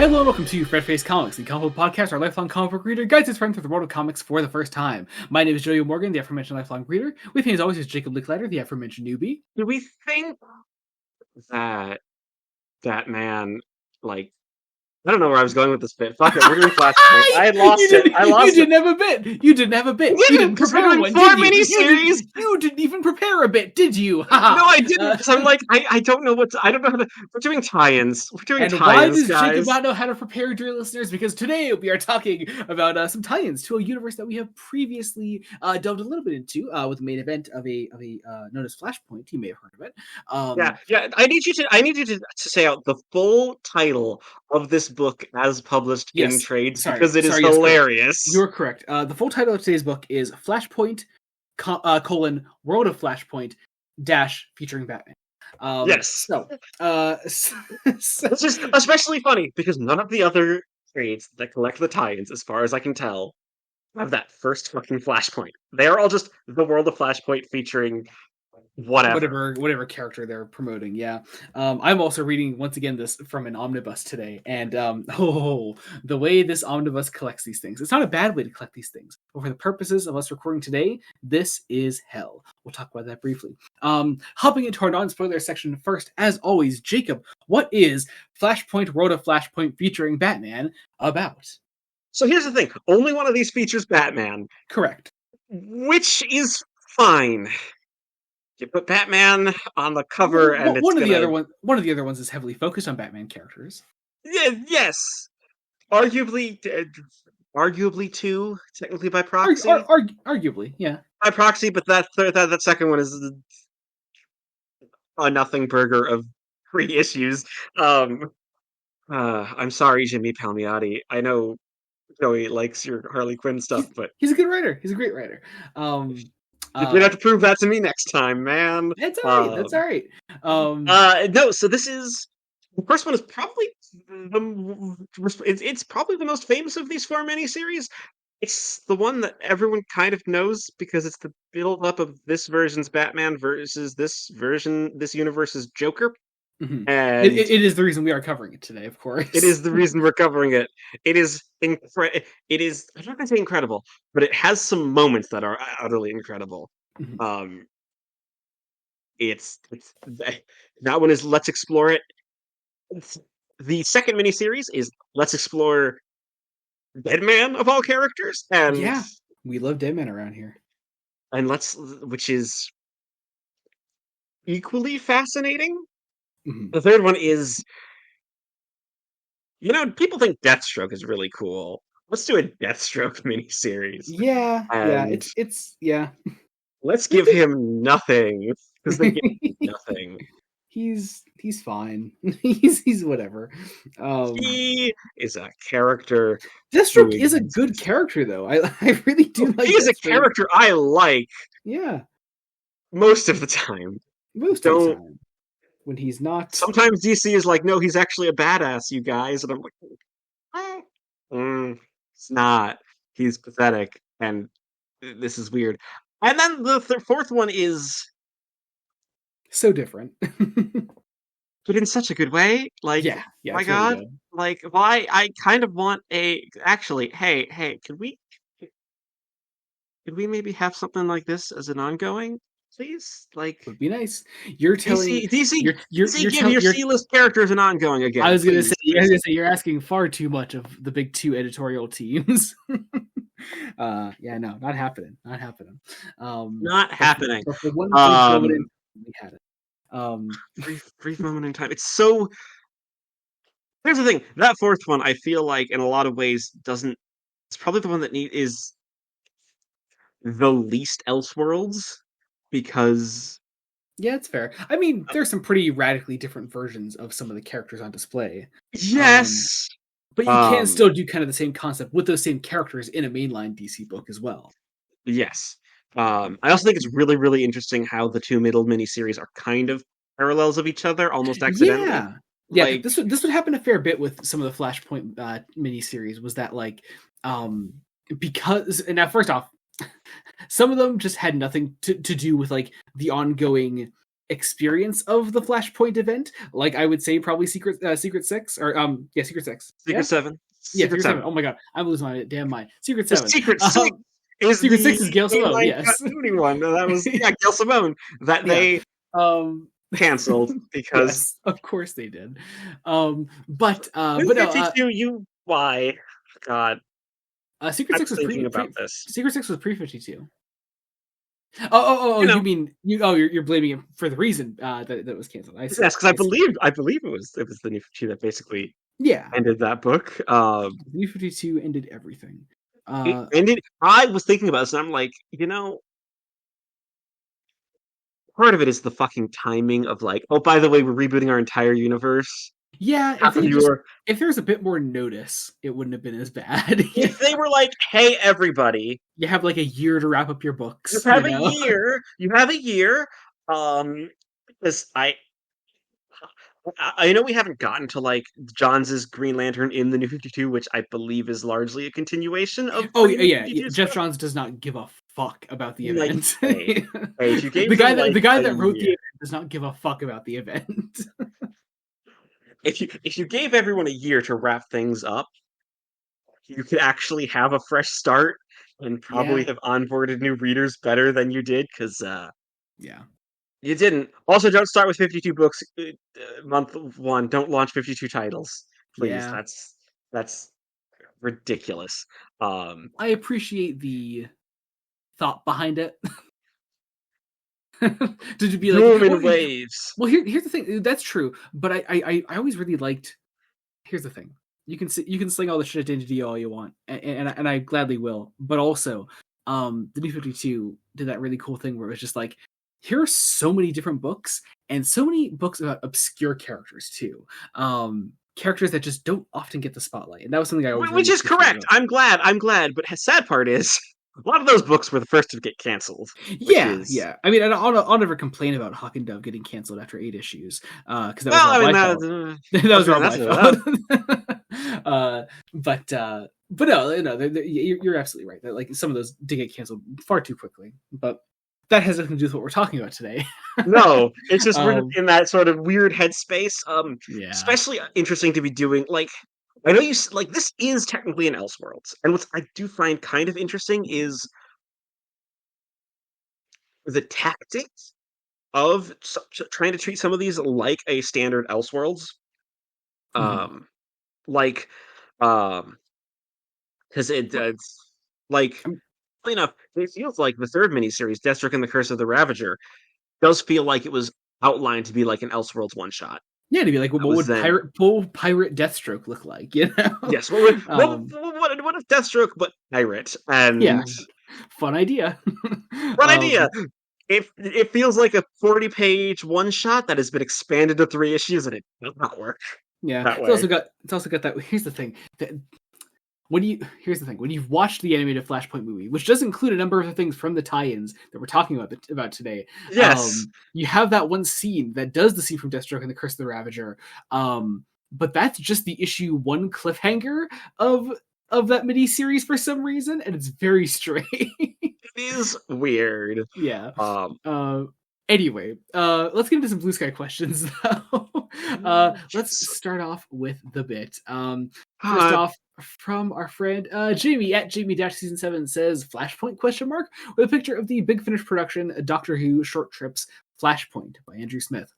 Hello and welcome to Fred Face Comics, the comic book podcast, our lifelong comic book reader guides his friend through the world of comics for the first time. My name is Joey Morgan, the aforementioned lifelong reader. With me as always is Jacob Licklider, the aforementioned newbie. Do we think that man, like, I don't know where I was going with this bit. Fuck it, we're doing Flashpoint. I had lost it. You didn't have a bit. You didn't have a bit. You didn't prepare one, did you? Miniseries. You didn't even prepare a bit, did you? No, I didn't. Because I'm like, I don't know I don't know how to. We're doing tie-ins. And why does Jacob not know how to prepare, dear listeners? Because today we are talking about some tie-ins to a universe that we have previously delved a little bit into with the main event of a known as Flashpoint. You may have heard of it. Yeah. I need you to say out the full title of this book as published in trades because it is hilarious. You're correct. The full title of today's book is Flashpoint: World of Flashpoint - featuring Batman. Yes. So it's just especially funny because none of the other trades that collect the tie-ins, as far as I can tell, have that first fucking Flashpoint. They're all just the World of Flashpoint featuring whatever character they're promoting. Yeah. I'm also reading once again this from an omnibus today, and the way this omnibus collects these things, it's not a bad way to collect these things, but for the purposes of us recording today, this is hell. We'll talk about that briefly. Hopping into our non-spoiler section first, as always, Jacob, what is Flashpoint: World of Flashpoint featuring Batman about? So here's the thing, only one of these features Batman. Correct. Which is fine. You put Batman on the cover, and one of the other ones is heavily focused on Batman characters. Yeah, yes, arguably too, technically by proxy. Arguably, yeah, by proxy. But that second one is a nothing burger of 3 issues. I'm sorry, Jimmy Palmiotti. I know Joey likes your Harley Quinn stuff, but he's a good writer. He's a great writer. You're gonna have to prove that to me next time, man. That's all right. That's all right. No. So this is the first one. Is probably it's probably the most famous of these 4 miniseries. It's the one that everyone kind of knows because it's the build up of this version's Batman versus this universe's Joker. Mm-hmm. And it is the reason we are covering it today, of course. It is the reason we're covering it. It is I'm not gonna say incredible, but it has some moments that are utterly incredible. Mm-hmm. It's that one is Let's Explore It. The second miniseries is Let's Explore Deadman of all characters, and yeah, we love Deadman around here. And which is equally fascinating. Mm-hmm. The third one is, people think Deathstroke is really cool. Let's do a Deathstroke miniseries. Yeah, it's Let's give him nothing because they give him nothing. He's fine. He's whatever. He is a character. Deathstroke is a good character, though. I really do like. He is a character I like. Yeah, most of the time. Of the time. When he's not. Sometimes DC is like, no, he's actually a badass, you guys, and I'm like, it's not. He's pathetic, and this is weird. And then the fourth one is so different, but in such a good way. Like, yeah, my God, really like, why? I kind of want actually. Hey, could we maybe have something like this as an ongoing? Please, like, would be nice. You're telling DC give your C-list characters an ongoing again. I was gonna say you're asking far too much of the big 2 editorial teams. Yeah, no, not happening. Not happening. Not happening. For one moment in time, we had it. Brief moment in time. It's so. Here's the thing. That fourth one, I feel like, in a lot of ways, doesn't. It's probably the one that is the least Elseworlds. Because yeah, it's fair. I mean, there's some pretty radically different versions of some of the characters on display. Yes, but you can still do kind of the same concept with those same characters in a mainline DC book as well. Yes. I also think it's really, really interesting how the 2 middle miniseries are kind of parallels of each other, almost accidentally. Yeah. Like, this would happen a fair bit with some of the Flashpoint miniseries. Was that because now, first off, some of them just had nothing to do with like the ongoing experience of the Flashpoint event. Like I would say, probably Secret Six or Secret Six, Secret Seven. yeah, Secret Secret Seven. Seven. Oh my god, I'm losing my damn mind. Secret The Seven. Secret Six is Secret the Six is Gail Simone. mainline Yes, continuity one. That was Gail Simone that yeah. they canceled because Yes, of course they did. But New no, 52. Why? God, Secret I'm Six was thinking about this. Secret Six was pre 52. Oh! You know, You mean you? Oh, you're blaming it for the reason that was canceled. I see. yes, because I believe it was the New 52 that basically Yeah, ended that book. New 52 ended everything. It ended. I was thinking about this, and I'm like, part of it is the fucking timing of like, oh, by the way, we're rebooting our entire universe. Yeah, Half of you are. if there was a bit more notice, it wouldn't have been as bad. If they were like, hey, everybody, you have like a year to wrap up your books. you have a year. You have a year. Because I know we haven't gotten to like Johns' Green Lantern in the New 52, which I believe is largely a continuation of Oh the New yeah, 52 Jeff stuff. Johns does not give a fuck about the Like, event. hey, if you gave the guy a that wrote the year, event does not give a fuck about the event. if you gave everyone a year to wrap things up, you could actually have a fresh start and probably Yeah, have onboarded new readers better than you did, because yeah, you didn't. Also, don't start with 52 books month one. Don't launch 52 titles, please. yeah. That's ridiculous. I appreciate the thought behind it. Did you be like, Human waves. well, here's the thing. That's true, but I always really liked. Here's the thing. You can sling all the shit into D all you want, and I gladly will. But also, the New 52 did that really cool thing where it was just like, here are so many different books and so many books about obscure characters too. Characters that just don't often get the spotlight, and that was something I always Which really is correct. appreciated. I'm glad. But the sad part is, a lot of those books were the first to get canceled. Which Yeah, is, I mean, I'll never complain about Hawk and Dove getting canceled after 8 issues, because that was well, all I mean, my fault. That was all my fault. But no, you're absolutely right. That like some of those did get canceled far too quickly. But that has nothing to do with what we're talking about today. no, it's just we're just in that sort of weird headspace. Yeah, Especially interesting to be doing. Like, I know you like this is technically an Elseworlds, and what I do find kind of interesting is the tactics of trying to treat some of these like a standard Elseworlds. Um, like, um, because it's like, funny enough, it feels like the third miniseries, Deathstroke and the Curse of the Ravager, does feel like it was outlined to be like an Elseworlds one shot. yeah. To be like, what would then pirate Deathstroke look like? You know? Yes. What if Deathstroke but pirate? And yeah, fun idea. fun idea. It feels like a 40-page one shot that has been expanded to 3 issues, and it does not work. Yeah, That way. it's also got that. Here's the thing. When you've watched the animated Flashpoint movie, which does include a number of the things from the tie-ins that we're talking about today, Yes. You have that one scene that does the scene from Deathstroke and the Curse of the Ravager, but that's just the issue 1 cliffhanger of that mini series for some reason, and it's very strange. It is weird. Yeah. Anyway, let's get into some Blue Sky questions though. Let's start off with the bit. First off, from our friend Jamie at Jamie-Season7 says Flashpoint question mark with a picture of the Big Finish production Doctor Who Short Trips Flashpoint by Andrew Smith.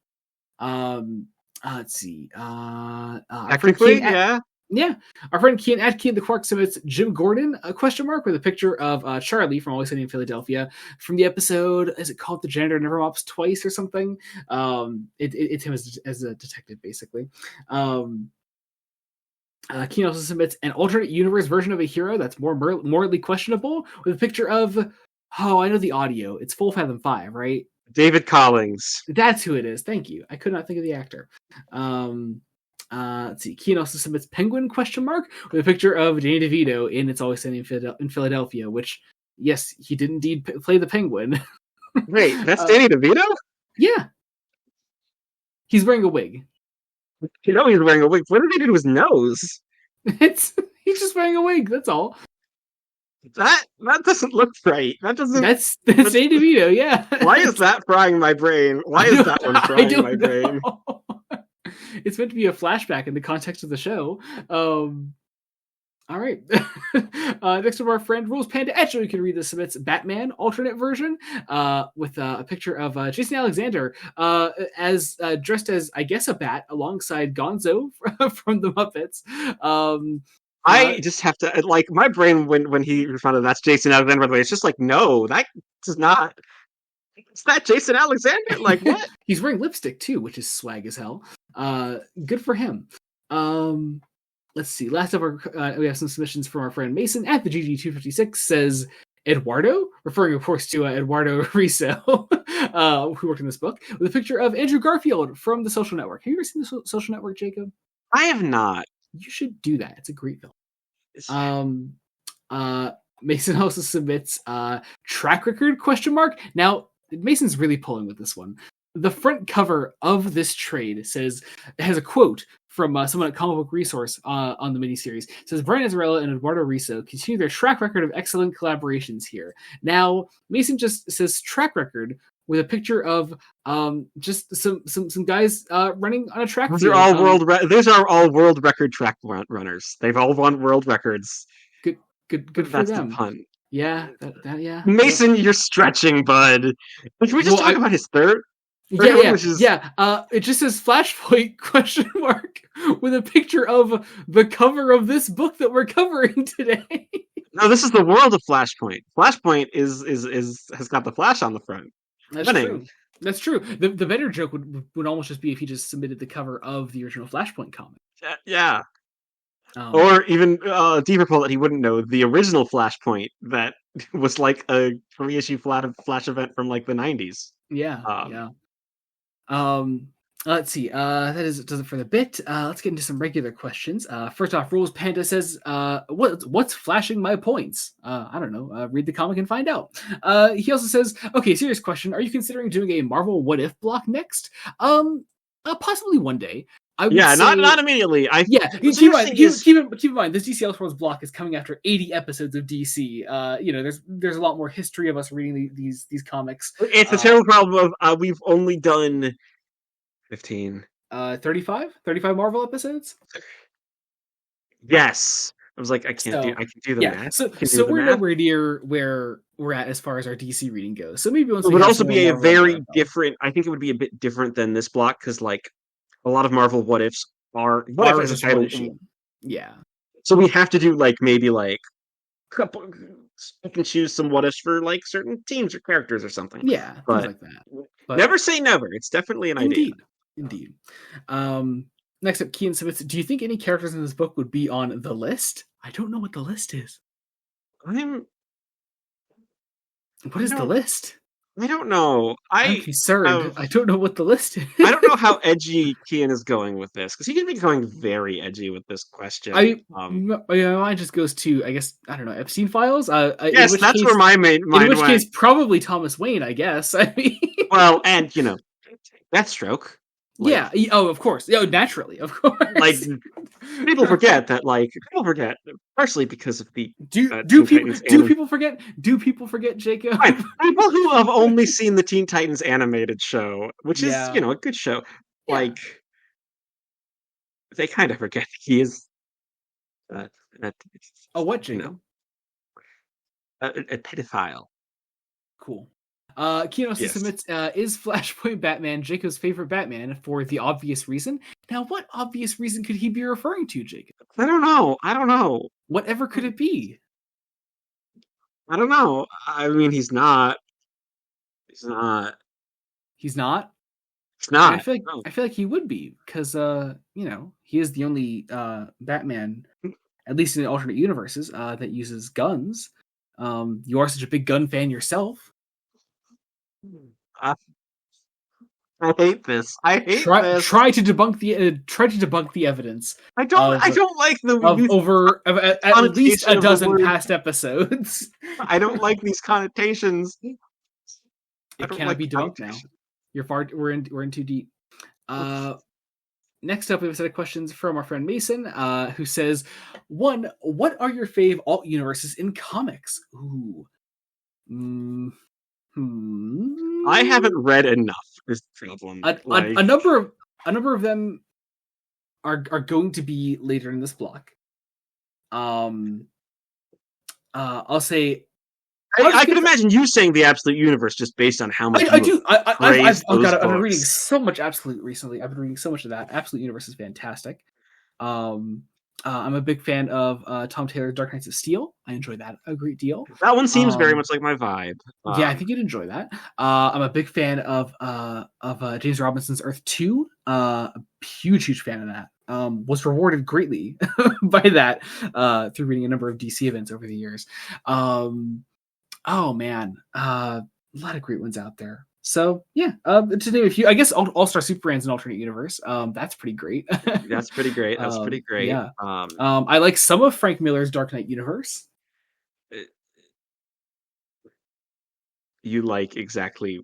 Let's see. Technically, yeah. Yeah, our friend Kian at Kian the Quark submits Jim Gordon a question mark with a picture of Charlie from Always Sunny in Philadelphia from the episode. Is it called The Janitor Never Mops Twice or something? It's him as a detective basically. Keen also submits an alternate universe version of a hero that's more morally questionable with a picture of, I know the audio. It's Full Fathom 5, right? David Collins. That's who it is. Thank you. I could not think of the actor. Let's see. Keen also submits Penguin question mark with a picture of Danny DeVito in It's Always Sunny in Philadelphia, which, yes, he did indeed play the Penguin. Wait, that's Danny DeVito? Yeah. He's wearing a wig. You know he's wearing a wig. What did they do to his nose? He's just wearing a wig, that's all. That doesn't look right. That doesn't. That's That's, Danny DeVito, yeah. why is that frying my brain? Why is that one I frying my don't brain? know. It's meant to be a flashback in the context of the show. All right. Next up, our friend Rules Panda Etcho. You can read this submits Batman alternate version with a picture of Jason Alexander as dressed as, I guess, a bat alongside Gonzo from the Muppets. I just have to like my brain when he responded, "That's Jason Alexander." By the way, it's just like, no, that does not. Is that Jason Alexander? Like what? He's wearing lipstick too, which is swag as hell. Good for him. Let's see. Last of our, we have some submissions from our friend Mason at the GG256 says Eduardo, referring of course to Eduardo Riso, who worked in this book, with a picture of Andrew Garfield from The Social Network. Have you ever seen The Social Network, Jacob? I have not. You should do that. It's a great film. Mason also submits track record ? Now, Mason's really pulling with this one. The front cover of this trade says, it has a quote from someone at Comic Book Resource on the miniseries. It says, Brian Azzarello and Eduardo Riso continue their track record of excellent collaborations here. Now, Mason just says track record with a picture of just some guys running on a track. Those are all world record track runners. They've all won world records. Good for That's them. The pun. Yeah, yeah. Mason, you're stretching, bud. Can we just talk about his third? Yeah. It just says Flashpoint ? With a picture of the cover of this book that we're covering today. No, this is the world of Flashpoint. Flashpoint has got the Flash on the front. That's true. The better joke would almost just be if he just submitted the cover of the original Flashpoint comic. Yeah. Or even deeper pull that he wouldn't know, the original Flashpoint that was like a 3-issue Flash event from like the 90s. Yeah. Let's see. That does it for the bit. Let's get into some regular questions. First off, Rules Panda says, what's flashing my points? I don't know. Read the comic and find out. He also says, okay, serious question. Are you considering doing a Marvel What If block next? Possibly one day. Not immediately. Keep in mind, this DC Elseworlds block is coming after 80 episodes of DC. There's a lot more history of us reading these comics. It's a terrible problem of we've only done 15. 35 Marvel episodes. Yes, I was like, I can do the math. So we're nowhere near where we're at as far as our DC reading goes. So maybe once it would also be a very different. I think it would be a bit different than this block because like. A lot of Marvel What Ifs are as a title. Yeah. So we have to do like maybe like couple. You can choose some What Ifs for like certain teams or characters or something. Yeah, things like that. But never say never. It's definitely an idea. Indeed. Next up, Kian submits. Do you think any characters in this book would be on the list? I don't know what the list is. What is the list? I don't know. I'm concerned. I don't know what the list is. I don't know how edgy Kian is going with this because he can be going very edgy with this question. Mine just goes to, I guess, I don't know, Epstein files. Yes, that's where my mind went. In which case, probably Thomas Wayne, I guess. I mean, well, and Deathstroke. Like, yeah. Oh, of course. Yeah, naturally, of course. Like people forget that. Partially because of the do people forget? Do people forget, Jacob? Right. People who have only seen the Teen Titans animated show, which is a good show, like they kind of forget he is. What, Jacob? A pedophile. Cool. Kino submits, is Flashpoint Batman Jacob's favorite Batman for the obvious reason? Now, what obvious reason could he be referring to, Jacob? I don't know. Whatever could it be? I don't know. I mean, he's not. He's not? I feel like he would be, because, he is the only Batman, at least in the alternate universes, that uses guns. You are such a big gun fan yourself. I hate this. Try to debunk the evidence. I don't like the at least a dozen past episodes. I don't like these connotations. It cannot be debunked now. We're in too deep. Next up, we have a set of questions from our friend Mason, who says, "1. What are your fave alt universes in comics?" Ooh. I haven't read enough. Is the problem. A number of them are going to be later in this block. I'll say. I can imagine you saying the Absolute Universe just based on how much I do. I've been reading books. so much Absolute recently. I've been reading so much of that. Absolute Universe is fantastic. I'm a big fan of Tom Taylor's Dark Knights of Steel. I enjoy that a great deal. That one seems very much like my vibe. Yeah, I think you'd enjoy that. I'm a big fan of James Robinson's Earth 2. Huge fan of that. Was rewarded greatly by that through reading a number of DC events over the years. Oh man, a lot of great ones out there. So yeah, to name a few, I guess All-Star Superman's an alternate universe. That's pretty great. That's pretty great. That's pretty great. Yeah. I like some of Frank Miller's Dark Knight universe. You like exactly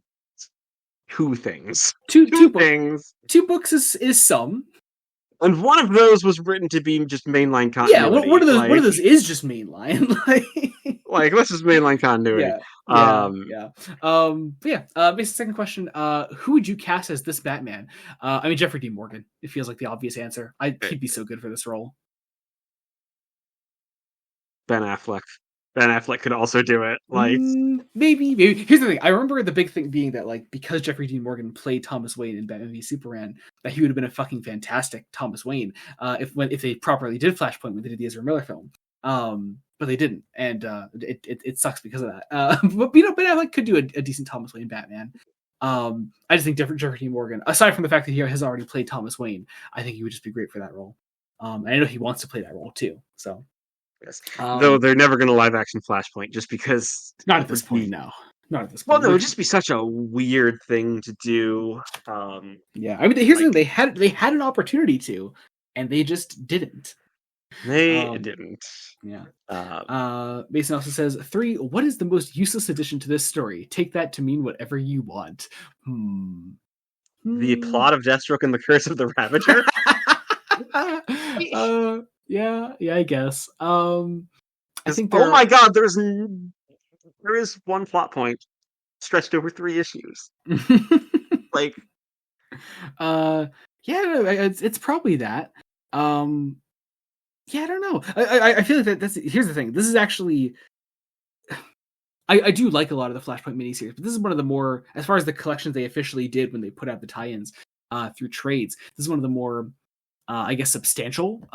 two things. Two things. 2 books is some. And one of those was written to be just mainline continuity. Yeah, one of those is just mainline. Like this is mainline continuity. Basically, second question: who would you cast as this Batman? I mean, Jeffrey Dean Morgan. It feels like the obvious answer. He'd be so good for this role. Ben Affleck. Ben Affleck could also do it. Like maybe. Here's the thing. I remember the big thing being that like because Jeffrey Dean Morgan played Thomas Wayne in Batman v Superman, that he would have been a fucking fantastic Thomas Wayne if they properly did Flashpoint when they did the Ezra Miller film. But they didn't, and it sucks because of that. But Ben Affleck could do a decent Thomas Wayne Batman. I just think Jeffrey Dean Morgan, aside from the fact that he has already played Thomas Wayne, I think he would just be great for that role. And I know he wants to play that role too. So. Yes. Though they're never going to live action Flashpoint just because not at this point. No, not at this point. Well, no, it would just be such a weird thing to do. Yeah, I mean, here's the thing: they had an opportunity to, and they just didn't. They didn't. Yeah. Mason also says 3. What is the most useless addition to this story? Take that to mean whatever you want. The plot of Deathstroke and the Curse of the Ravager. Yeah, I guess. I think. Oh my God, there is one plot point stretched over 3 issues. Like, it's probably that. Yeah, I don't know. I feel like that's. Here's the thing. This is actually. I do like a lot of the Flashpoint miniseries, but this is one of the more, as far as the collections they officially did when they put out the tie-ins through trades. This is one of the more. I guess substantial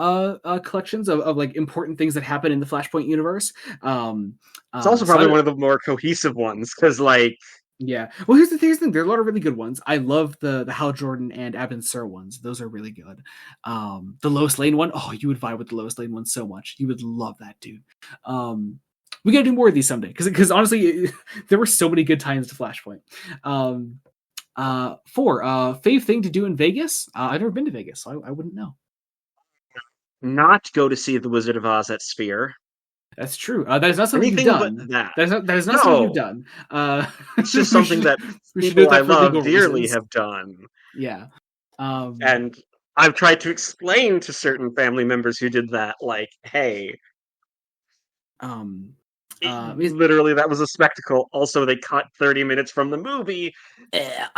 collections of like important things that happen in the Flashpoint universe. It's also probably one of the more cohesive ones because, like, yeah. Well, here's the thing: there are a lot of really good ones. I love the Hal Jordan and Abin Sur ones; those are really good. The Lois Lane one, oh, you would vibe with the Lois Lane one so much. You would love that, dude. We gotta do more of these someday because honestly, there were so many good times to Flashpoint. 4, fave thing to do in Vegas. I've never been to Vegas, so I wouldn't know. Not go to see the Wizard of Oz at Sphere. That's true. That is not something you've done. That is not something you've done. It's just something that people I love dearly have done. Yeah. And I've tried to explain to certain family members who did that, like, hey, literally that was a spectacle. Also, they cut 30 minutes from the movie. Yeah.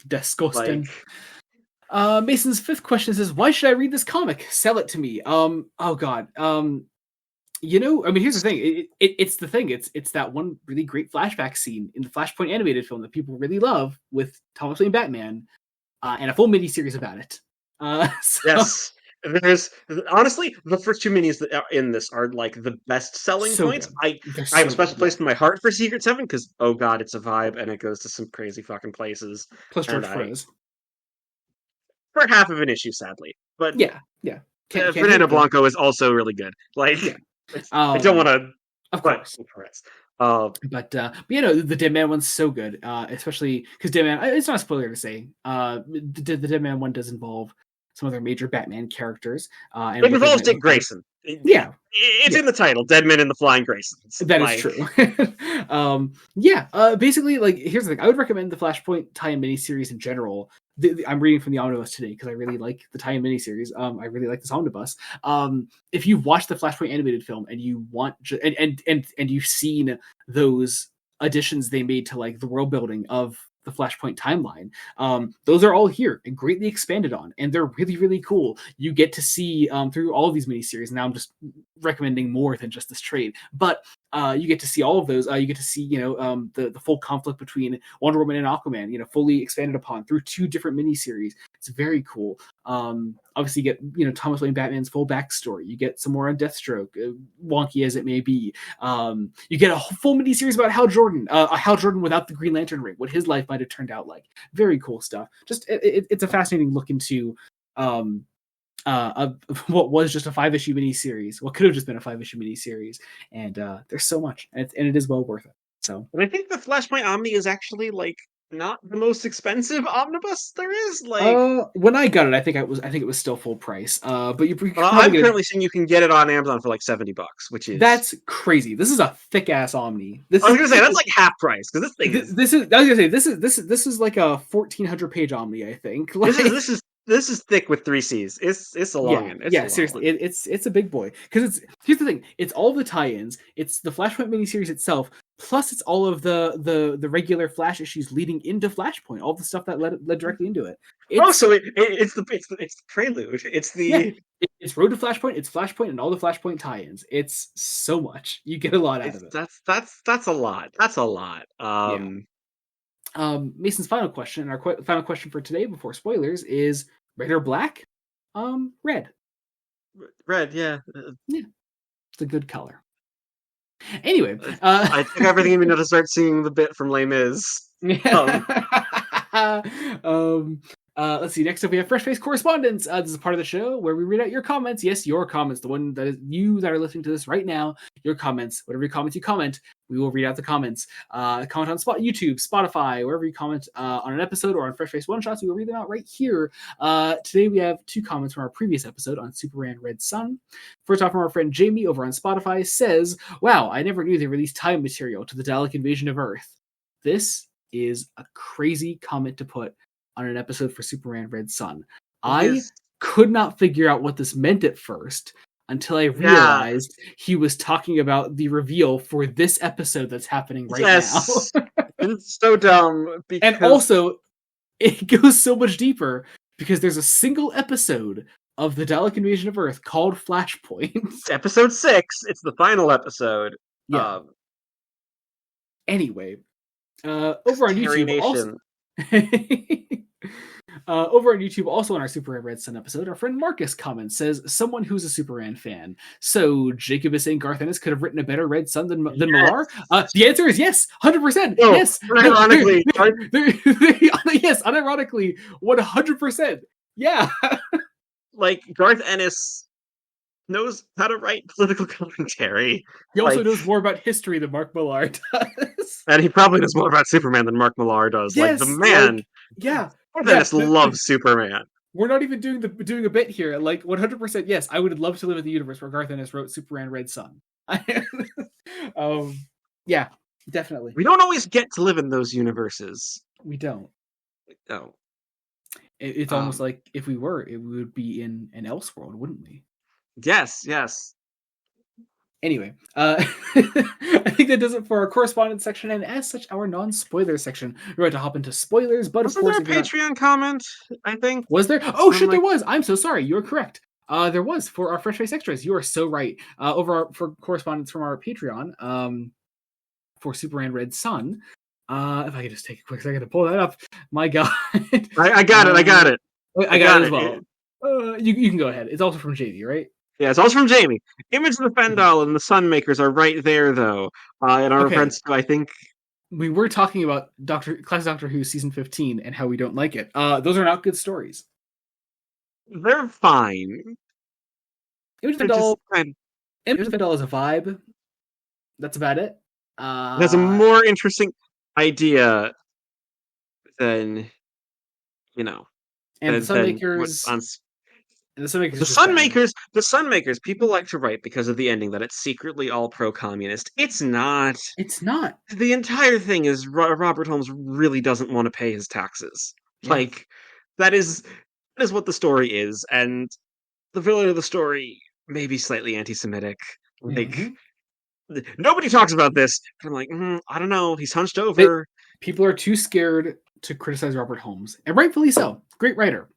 Disgusting. Like, Mason's 5th question says, why should I read this comic? Sell it to me. Oh God. You know, I mean, here's the thing. It's the thing. It's that one really great flashback scene in the Flashpoint animated film that people really love with Thomas Wayne Batman, and a full miniseries about it. Yes. There's honestly the first 2 minis that are in this are like the best selling points. I have a special place in my heart for Secret 7 because oh God, it's a vibe and it goes to some crazy fucking places. Plus George Perez. For half of an issue, sadly. But yeah. Fernando Blanco is also really good. Like, I don't want to. Of course. But you know, the Dead Man one's so good, especially because Dead Man. It's not a spoiler to say. The Dead Man one does involve some other major Batman characters. And it involves Dick Grayson. Yeah, It's yeah. in the title, Dead Men in the Flying Graysons. That is Like, true. Basically, like, here's the thing. I would recommend the Flashpoint tie-in miniseries in general. I'm reading from the omnibus today because I really like the tie-in miniseries. I really like this omnibus. If you've watched the Flashpoint animated film and you want and you've seen those additions they made to like the world building of the Flashpoint timeline, those are all here and greatly expanded on, and they're really, really cool. You get to see through all of these miniseries. Now I'm just recommending more than just this trade, but you get to see all of those. You get to see, the full conflict between Wonder Woman and Aquaman, fully expanded upon through 2 different miniseries. It's very cool. Obviously, you get Thomas Wayne Batman's full backstory. You get some more on Deathstroke, wonky as it may be. You get a full miniseries about Hal Jordan without the Green Lantern ring, what his life might have turned out like. Very cool stuff. Just it's a fascinating look into what was just a 5-issue miniseries, what could have just been a 5-issue miniseries, and there's so much, and it is well worth it. So, and I think the Flashpoint Omni is actually like not the most expensive omnibus there is. Like, when I got it, I think it was still full price. But I'm currently seeing you can get it on Amazon for like $70, which is that's crazy. This is a thick ass Omni. I was gonna say that's like half price because this thing is. I was gonna say this is like a 1,400 page Omni. I think like, this is thick with 3 C's. It's a long one. Yeah, seriously, it's a big boy because here's the thing. It's all the tie-ins. It's the Flashpoint miniseries itself. Plus, it's all of the regular Flash issues leading into Flashpoint. All the stuff that led directly into it. So it's the prelude. It's Road to Flashpoint. It's Flashpoint and all the Flashpoint tie-ins. It's so much. You get a lot out of it. That's a lot. That's a lot. Mason's final question, our final question for today before spoilers, is red or black? Red. Red, yeah. Yeah, it's a good color. Anyway, I think everything you need to start seeing the bit from Les Mis. Let's see. Next up, we have Fresh Face Correspondence. This is part of the show where we read out your comments. Yes, your comments. The one that is you that are listening to this right now. Your comments. Whatever comments you comment, we will read out the comments. Comment on YouTube, Spotify, wherever you comment on an episode or on Fresh Face One Shots. We will read them out right here. Today we have 2 comments from our previous episode on Superman Red Sun. First off, from our friend Jamie over on Spotify says, "Wow, I never knew they released time material to the Dalek invasion of Earth." This is a crazy comment to put on an episode for Superman Red Sun. I could not figure out what this meant at first until I realized he was talking about the reveal for this episode that's happening right now. It's so dumb. And also, it goes so much deeper because there's a single episode of the Dalek invasion of Earth called Flashpoint. It's episode 6. It's the final episode. Yeah. Anyway, over on YouTube, also... over on YouTube, also on our Superman Red Sun episode, our friend Marcus comments, says, "Someone who's a Superman fan. So Jacob is saying Garth Ennis could have written a better Red Sun than Millar?" The answer is yes, 100%. No, yes, unironically, yes, unironically, 100%. Yeah, like Garth Ennis knows how to write political commentary. He also knows more about history than Mark Millar does, and he probably knows more about Superman than Mark Millar does. Yes, like the man, yeah. Dennis loves Superman. We're not even doing a bit here. Like 100%. Yes, I would love to live in the universe where Garth Ennis wrote Superman Red Sun. Yeah, definitely. We don't always get to live in those universes. We don't. No. It's almost like if we were, it would be in an Elseworld, wouldn't we? Yes. Anyway, I think that does it for our correspondence section, and as such, our non-spoiler section. We're going to hop into spoilers, but wasn't of course, there a Patreon comment? I think was there? Oh shit, there was. I'm so sorry. You're correct. There was for our Fresh Face Extras. You are so right. For correspondence from our Patreon, for Superman Red Sun. If I could just take a quick second to pull that up. My God, I got it. I got it. I got it as well. You can go ahead. It's also from JD, right? Yeah, it's also from Jamie. Image of the Fendal and the Sunmakers are right there, though. In our reference to, I think... We were talking about Classic Doctor Who Season 15 and how we don't like it. Those are not good stories. They're fine. Image of the Fendal is a vibe. That's about it. It has a more interesting idea than, And the Sunmakers... And the Sunmakers is just bad. The Sunmakers, people like to write because of the ending that it's secretly all pro-communist. It's not. It's not. The entire thing is Robert Holmes really doesn't want to pay his taxes. Yeah. Like that is what the story is, and the villain of the story may be slightly anti-Semitic. Like Hmm. nobody talks about this. I'm like, I don't know. He's hunched They, over. people are too scared to criticize Robert Holmes, and rightfully so. Great writer.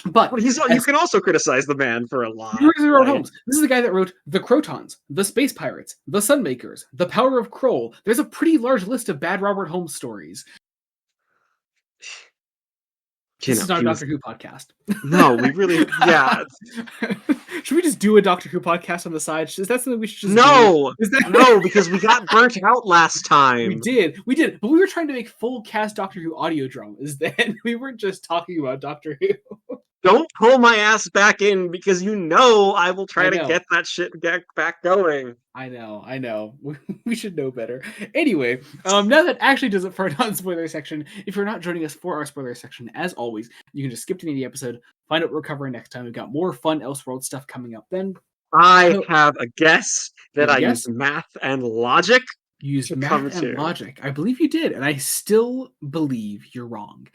But But you as can also criticize the man for a lot. Robert Like, Holmes, this is the guy that wrote The Crotons, The Space Pirates, The Sunmakers, The Power of Kroll. There's a pretty large list of bad Robert Holmes stories. you This know, is not a he was Doctor Who podcast. no, we really, yeah. Should we just do a Doctor Who podcast on the side? Is that something we should just do? No, Is that no, because we got burnt out last time. we did, but we were trying to make full cast Doctor Who audio dramas. Then we weren't just talking about Doctor Who. Don't pull my ass back in because you know I will try I to know. get that shit back going. I know. We should know better. Anyway, now that actually does it for our non-spoiler section. If you're not joining us for our spoiler section, as always, you can just skip to the end of the episode, find out what we're covering next time. We've got more fun Elseworld stuff coming up then. I So, have a guess that I yes, used math and logic used to come math and to. logic. I believe you did, and I still believe you're wrong.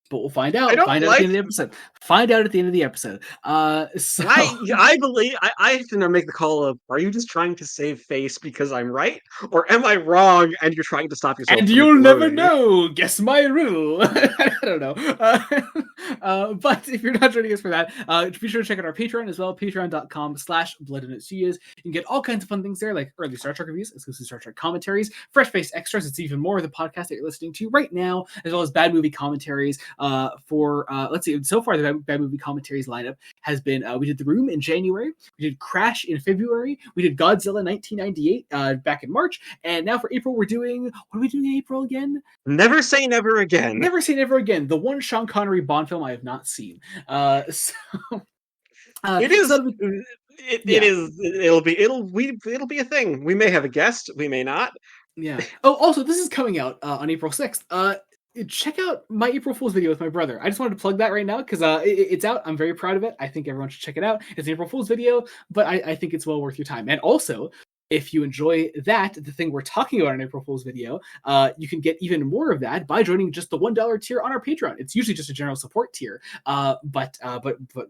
But we'll find out. I don't Find out at the end of the episode. Find out at the end of the episode. So I believe I have to now make the call of: are you just trying to save face because I'm right, or am I wrong and you're trying to stop yourself and from you'll never exploding? know. Guess my riddle. I don't know. But if you're not joining us for that, be sure to check out our Patreon as well. Patreon.com/BloodandStudios. You can get all kinds of fun things there, like early Star Trek reviews, exclusive Star Trek commentaries, fresh-faced extras. It's even more of the podcast that you're listening to right now, as well as bad movie commentaries. Let's see. So far, the bad movie commentaries lineup has been: we did The Room in January, we did Crash in February, we did Godzilla 1998 back in March, and now for April we're doing, what are we doing in April again? Never say never again. Never Say Never Again, the one Sean Connery Bond film I have not seen. It is. So It is. It'll be a thing. We may have a guest. We may not. yeah. Oh, also, this is coming out on April 6th. Check out my April Fool's video with my brother. I just wanted to plug that right now because it's out. I'm very proud of it. I think everyone should check it out. It's an April Fool's video, but I think it's well worth your time. And also, if you enjoy that, the thing we're talking about in April Fool's video, you can get even more of that by joining just the $1 tier on our Patreon. It's usually just a general support tier, but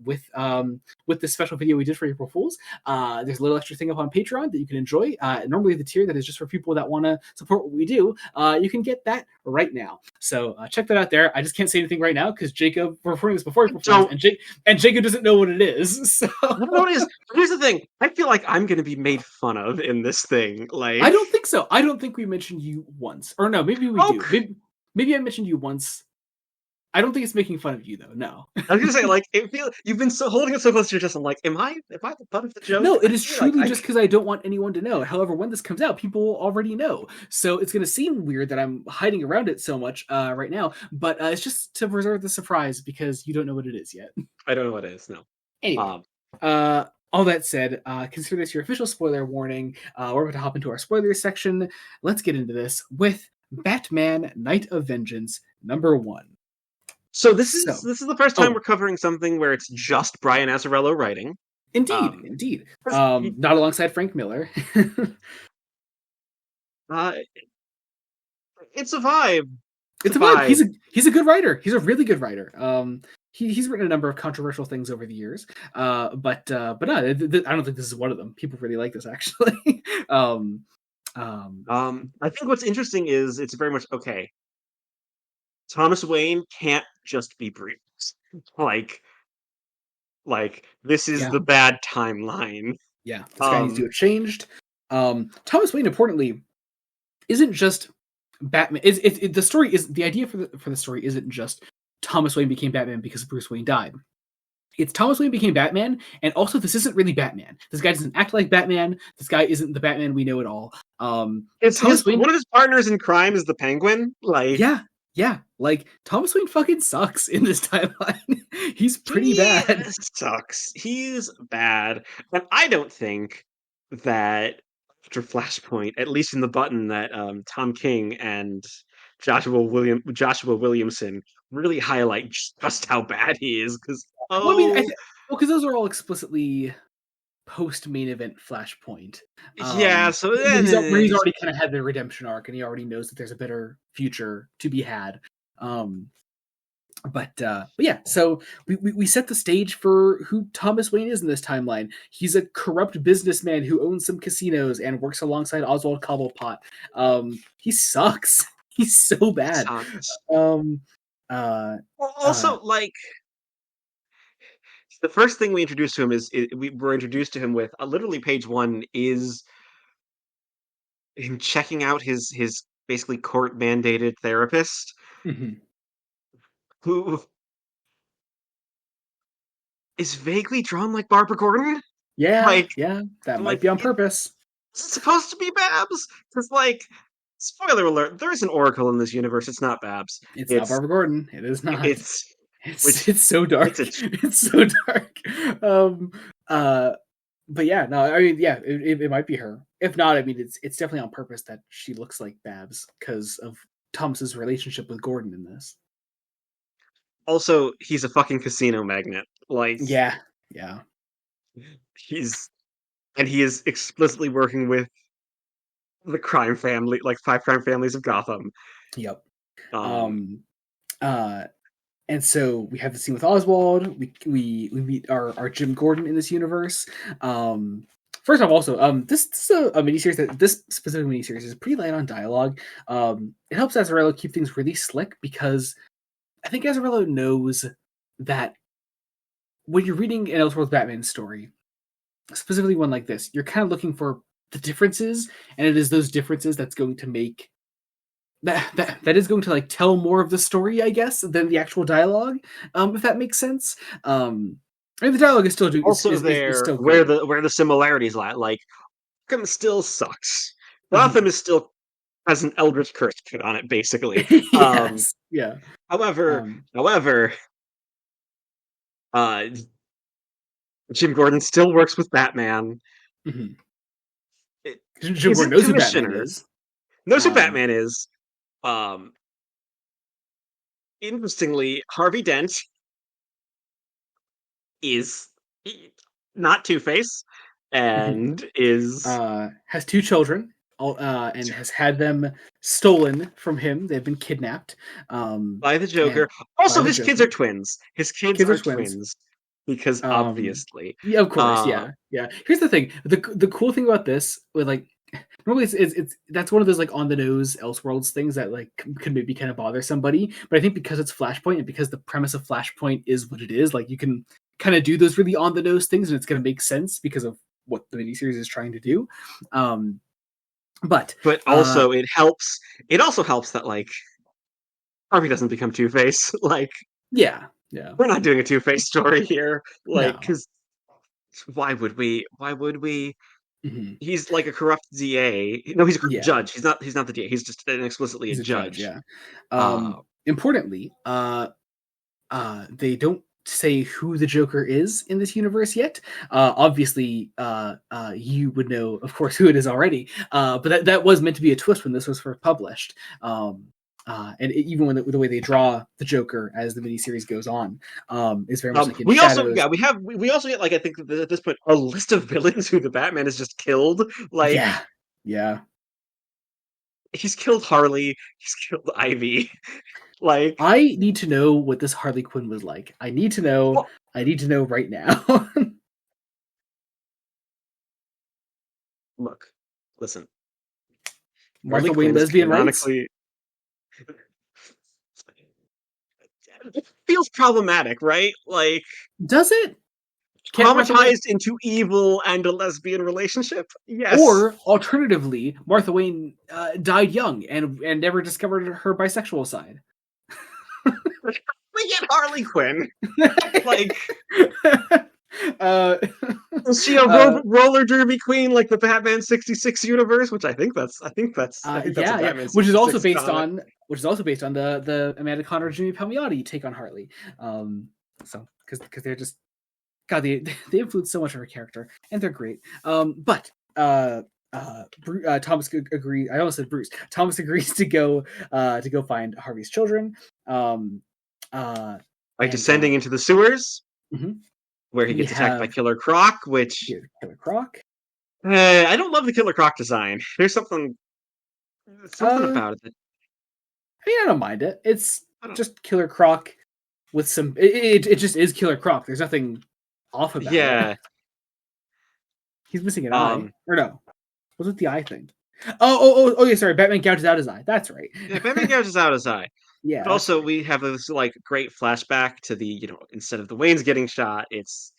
with this special video we did for April Fool's, there's a little extra thing up on Patreon that you can enjoy. Normally, the tier that is just for people that want to support what we do, you can get that right now. So check that out there. I just can't say anything right now because Jacob, we're recording this before April Fool's, and Jacob doesn't know what it is. So I don't know what it is. Here's the thing. I feel like I'm going to be made fun of in this thing. Like, I don't think so. I don't think we mentioned you once. Or no, maybe we do. Maybe I mentioned you once. I don't think it's making fun of you though. No. I was gonna say, like, you've been holding it so close to your chest. I'm like, am I the butt of the joke? No, it is truly just because I don't want anyone to know. However, when this comes out, people will already know. So it's going to seem weird that I'm hiding around it so much right now. But it's just to preserve the surprise because you don't know what it is yet. I don't know what it is. No. Anyway, all that said, consider this your official spoiler warning. We're about to hop into our spoilers section. Let's get into this with Batman: Night of Vengeance #1. So this is the first time we're covering something where it's just Brian Azzarello writing. Indeed. Not alongside Frank Miller. It's a vibe. It's a vibe. He's a good writer. He's a really good writer. He's written a number of controversial things over the years. But no, I don't think this is one of them. People really like this actually. I think what's interesting is it's very much okay. Thomas Wayne can't just be Bruce. Like this is the bad timeline. Yeah, this guy needs to get changed. Thomas Wayne, importantly, isn't just Batman. The story is the idea for the story isn't just Thomas Wayne became Batman because Bruce Wayne died. It's Thomas Wayne became Batman, and also this isn't really Batman. This guy doesn't act like Batman. This guy isn't the Batman we know at all. It's one of his partners in crime is the Penguin. Like yeah, like Thomas Wayne fucking sucks in this timeline. He's pretty bad. Sucks. He's bad, and I don't think that after Flashpoint, at least in the button that Tom King and Joshua Williamson really highlight just how bad he is. Because Well, because those are all explicitly post main event Flashpoint. Yeah, so Where he's already kind of had the redemption arc, and he already knows that there's a better future to be had. But yeah, so we set the stage for who Thomas Wayne is in this timeline. He's a corrupt businessman who owns some casinos and works alongside Oswald Cobblepot. He sucks. He's so bad. Also, like, the first thing we introduce to him we were introduced to him with literally page 1 is him checking out his basically court mandated therapist, who is vaguely drawn like Barbara Gordon. Yeah, that might be on purpose. It's supposed to be Babs, because, like, spoiler alert, there's an Oracle in this universe. It's not Babs. It's not Barbara Gordon. It is not. It's so dark. It's so dark. But yeah, no, I mean, yeah, it might be her. If not, I mean, it's definitely on purpose that she looks like Babs because of Thomas's relationship with Gordon in this. Also, he's a fucking casino magnate. Like, yeah. He is explicitly working with the crime family, like 5 crime families of Gotham. Yep. And so we have the scene with Oswald. We meet our Jim Gordon in this universe. First off, also, this is a miniseries this specific miniseries is pretty light on dialogue. It helps Azzarello keep things really slick because I think Azzarello knows that when you're reading an Elseworlds Batman story, specifically one like this, you're kind of looking for the differences, and it is those differences that's going to make that is going to like tell more of the story, I guess, than the actual dialogue. If that makes sense. I mean, the dialogue is still still where the similarities lie. Like, Gotham still sucks. Gotham is still has an eldritch curse put on it, basically. Yes. Yeah. However, Jim Gordon still works with Batman. Jim Gordon knows who Batman is. Knows who Batman is. Interestingly, Harvey Dent is not Two-Face and is has 2 children and has had them stolen from him. They've been kidnapped by the Joker. Also, his kids are twins. His kids are twins. Because obviously, yeah, of course, yeah. Here's the thing: the cool thing about this, with like, normally it's that's one of those like on the nose Elseworlds things that like can maybe kind of bother somebody. But I think because it's Flashpoint and because the premise of Flashpoint is what it is, like you can kind of do those really on the nose things, and it's going to make sense because of what the miniseries is trying to do. But also it helps. It also helps that like Harvey doesn't become Two-Face. Like, yeah. We're not doing a Two-Face story here. Like, because why would we? He's like a corrupt DA. No, he's a corrupt judge. He's not the DA. He's just explicitly a judge. Yeah. Importantly, they don't say who the Joker is in this universe yet. Obviously, you would know, of course, who it is already. But that was meant to be a twist when this was first published. Even when the way they draw the Joker as the miniseries goes on, is very much like in shadows. We also get, like, I think at this point a list of villains who the Batman has just killed. Like, yeah, he's killed Harley, he's killed Ivy. Like, I need to know what this Harley Quinn was like. I need to know. Well, I need to know right now. Look, listen. Martha Wayne lesbian rights. It feels problematic, right? Like, does it? Traumatized into evil and a lesbian relationship? Yes. Or alternatively, Martha Wayne died young and never discovered her bisexual side. We get Harley Quinn. Like, is she a roller derby queen like the Batman 66 universe? Which I think that's which is also based on the Amanda Conner Jimmy Palmiotti take on Harley. So because they're just they influence so much of her character and they're great. But Thomas agrees. I almost said Bruce. Thomas agrees to go find Harvey's children. By descending into the sewers. Mm-hmm. where he We gets attacked by have Killer Croc, which Killer Croc. I don't love the Killer Croc design. There's something Uh, about it. I mean, I don't mind it. It's I don't. just Killer Croc with some. It just is Killer Croc. There's nothing off about it. Yeah. He's missing an eye, Um. or no? What's with the eye thing? Oh, yeah. Sorry, Batman gouges out his eye. That's right. Yeah, Batman gouges out his eye. Yeah, But also, we have this like great flashback to the instead of the Waynes getting shot, it's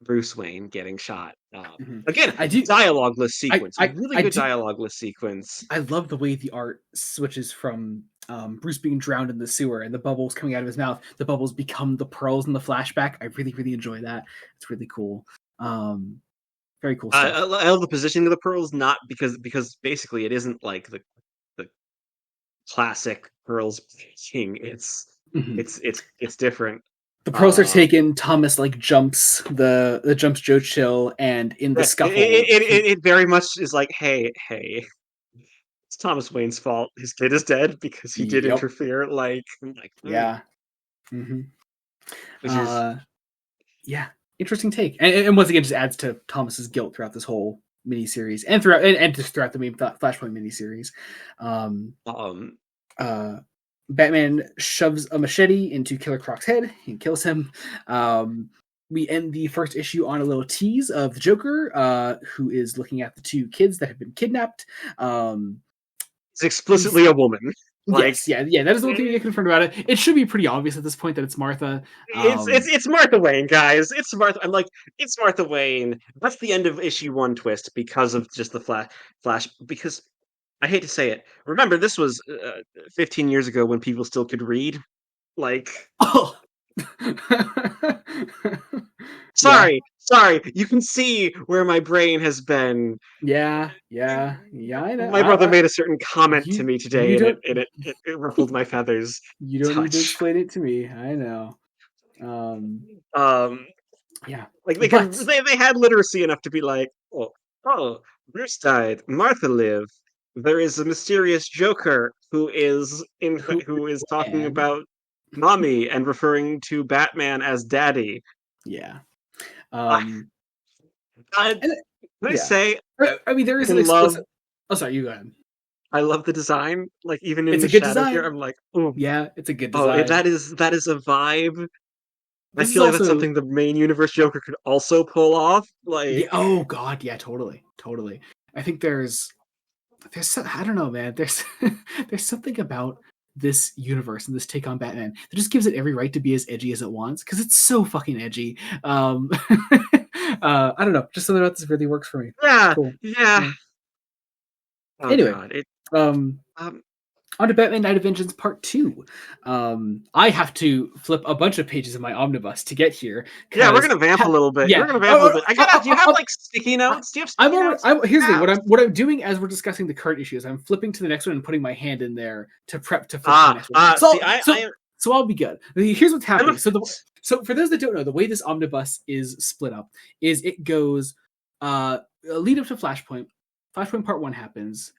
Bruce Wayne getting shot. mm-hmm. Again, I do. dialogueless sequence, I really I good do. dialogueless sequence. I love the way the art switches from Bruce being drowned in the sewer and the bubbles coming out of his mouth. The bubbles become the pearls in the flashback. I really, really enjoy that. It's really cool. Very cool stuff. I love the positioning of the pearls, not because basically it isn't like the classic pearls king. Mm-hmm. It's different. The pearls are taken. Thomas like jumps the jumps Joe Chill, and in the scuffle, it very much is like, hey, it's Thomas Wayne's fault. His kid is dead because he did interfere. Yeah. Mm-hmm. Which is yeah, interesting take, and once again, just adds to Thomas's guilt throughout this whole miniseries, and throughout the main Flashpoint miniseries. Batman shoves a machete into Killer Croc's head and kills him. We end the first issue on a little tease of the Joker, who is looking at the two kids that have been kidnapped. It's explicitly a woman. Yes, yeah. That is the one thing you get confirmed about it. It should be pretty obvious at this point that it's Martha. It's Martha Wayne, guys. It's Martha. I'm like, it's Martha Wayne. That's the end of issue 1 twist because of just the flash. Because I hate to say it. Remember, this was 15 years ago when people still could read. Oh. Sorry. You can see where my brain has been. Yeah. I know. My brother made a certain comment to me today, and it ruffled my feathers. You don't need to explain it to me. I know. Yeah. Like they had literacy enough to be like, oh, Bruce died, Martha lived. There is a mysterious Joker who is talking about mommy and referring to Batman as daddy. Yeah. Can I say? I mean, there is an explicit. Oh, sorry. You go ahead. I love the design. Like even in it's the a good shadow design. here, I'm like, oh yeah, it's a good design. Oh, that is a vibe. I feel like that's something the main universe Joker could also pull off. Oh god, yeah, totally. I think there's I don't know, man. There's something about this universe and this take on Batman that just gives it every right to be as edgy as it wants because it's so fucking edgy. I don't know, just something about this really works for me. Yeah, cool. Yeah. Oh, anyway, on to Batman Night of Vengeance Part 2. I have to flip a bunch of pages of my omnibus to get here. Yeah, we're gonna vamp a little bit. We're gonna vamp a little bit. Do you have like sticky notes? Do you have sticky notes? Here's the thing. What I'm doing as we're discussing the current issues, I'm flipping to the next one and putting my hand in there to prep to flip to the next one. So I'll be good. Here's what's happening. So for those that don't know, the way this omnibus is split up is it goes lead up to Flashpoint. Flashpoint Part 1 happens.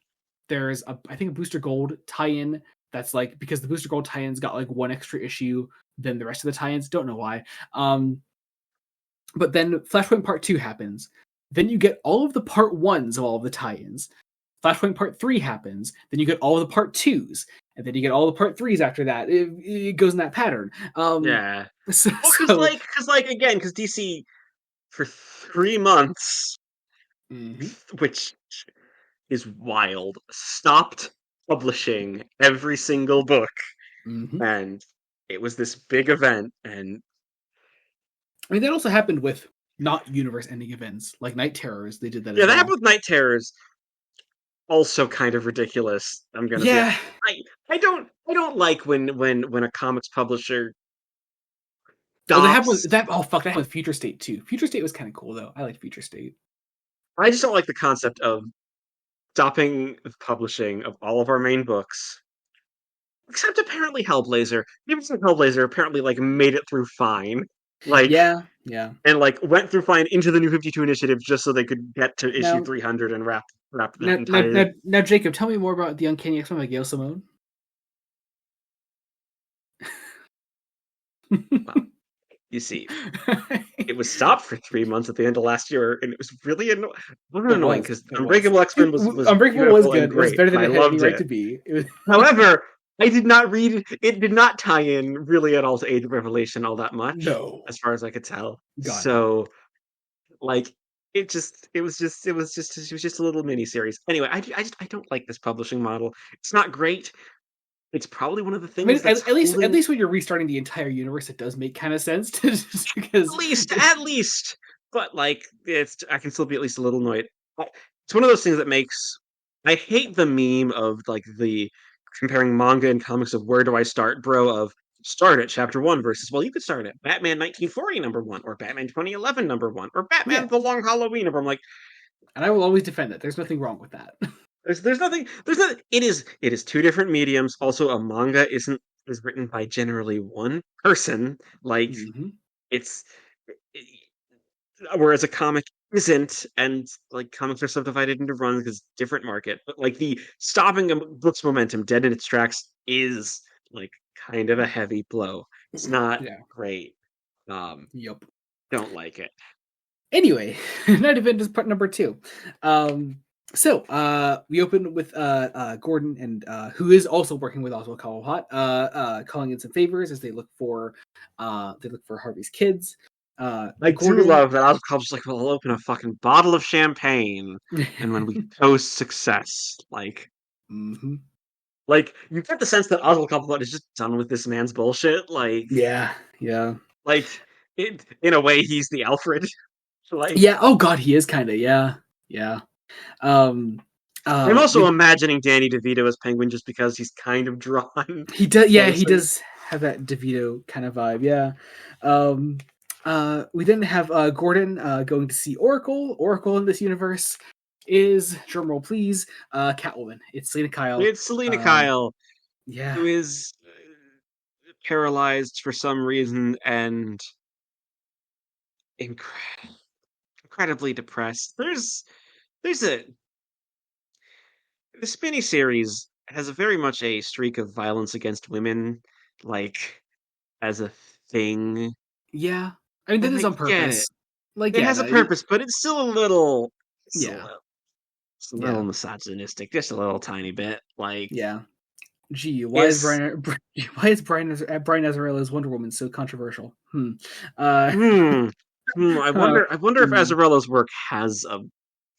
There's I think a Booster Gold tie-in that's like because the Booster Gold tie-ins got like one extra issue than the rest of the tie-ins. Don't know why. But then Flashpoint Part 2 happens. Then you get all of the Part 1s of all of the tie-ins. Flashpoint Part 3 happens. Then you get all of the Part 2s. And then you get all the Part 3s after that. It goes in that pattern. Yeah. Because DC for 3 months, which is wild, stopped publishing every single book. And it was this big event. And I mean, that also happened with not universe-ending events, like Night Terrors. They did that. Yeah, that happened with Night Terrors. Also, kind of ridiculous. I'm gonna. Yeah. I don't like when a comics publisher. That happened with Future State too. Future State was kind of cool though. I liked Future State. I just don't like the concept of stopping publishing of all of our main books. Except apparently Hellblazer. Even Hellblazer apparently made it through fine. Yeah. And went through fine into the New 52 initiative just so they could get to issue 300 and wrap that entire. Now, Jacob, tell me more about the Uncanny X-Men by Gail Simone. You see, it was stopped for 3 months at the end of last year, and it was really It annoying was. because It was. Unbreakable X-Men was Unbreakable was beautiful and good. It was great, better and than I it had any loved right it. to be. It was, However, I did not read it. It did not tie in really at all to Age of Revelation all that much, no. as far as I could tell. God no. So, like, it was just a little mini series. Anyway, I don't like this publishing model. It's not great. It's probably one of the I mean, things that's at holding. least when you're restarting the entire universe, it does make kind of sense just because. At least, but like I can still be at least a little annoyed. It's one of those things that makes I hate the meme of like the comparing manga and comics of where do I start, bro? Of start at chapter one versus well, you could start at Batman 1940 #1, or Batman 2011 #1, or Yeah, Batman The Long Halloween number. I'm like, and I will always defend it. There's nothing wrong with that. there's nothing. It is two different mediums. Also, a manga is written by generally one person. Like hmm it's whereas a comic isn't, and like comics are subdivided into runs because different market, but like the stopping a book's momentum dead in its tracks is like kind of a heavy blow. It's not Yeah. great. um Yep. don't like it. Anyway, Night Event is part number 2. We open with Gordon and who is also working with Oswald Cobblepot, calling in some favors as they look for Harvey's kids. I do Gordon. love that Alcohol's like, well, I'll open a fucking bottle of champagne, and when we toast success, hmm you get the sense that Oswald Cobblepot is just done with this man's bullshit. Yeah, yeah, Like in a way, he's the Alfred. Like, yeah. Oh God, he is kind of, yeah, yeah. Um, I'm also we imagining Danny DeVito as Penguin just because he's kind of drawn He does, yeah, he closer. does have that DeVito kind of vibe, yeah. Um, we then have Gordon going to see Oracle. Oracle in this universe is, drumroll please, Catwoman. It's Selena Kyle. It's Selena Um, Kyle, yeah, who is paralyzed for some reason and incre- incredibly depressed. There's a this miniseries has a very much a streak of violence against women, like as a thing. yeah. I mean, that And is I on get it. purpose. Like, It yeah, has a no, purpose, but it's still a little, it's a yeah, little, it's a little yeah, misogynistic, just a little tiny bit. Like, yeah. Gee, why is yes. Brian? Why is Brian Azarella's Wonder Woman so controversial? Uh, Hmm. I uh, wonder. I wonder if hmm. Azzarella's work has a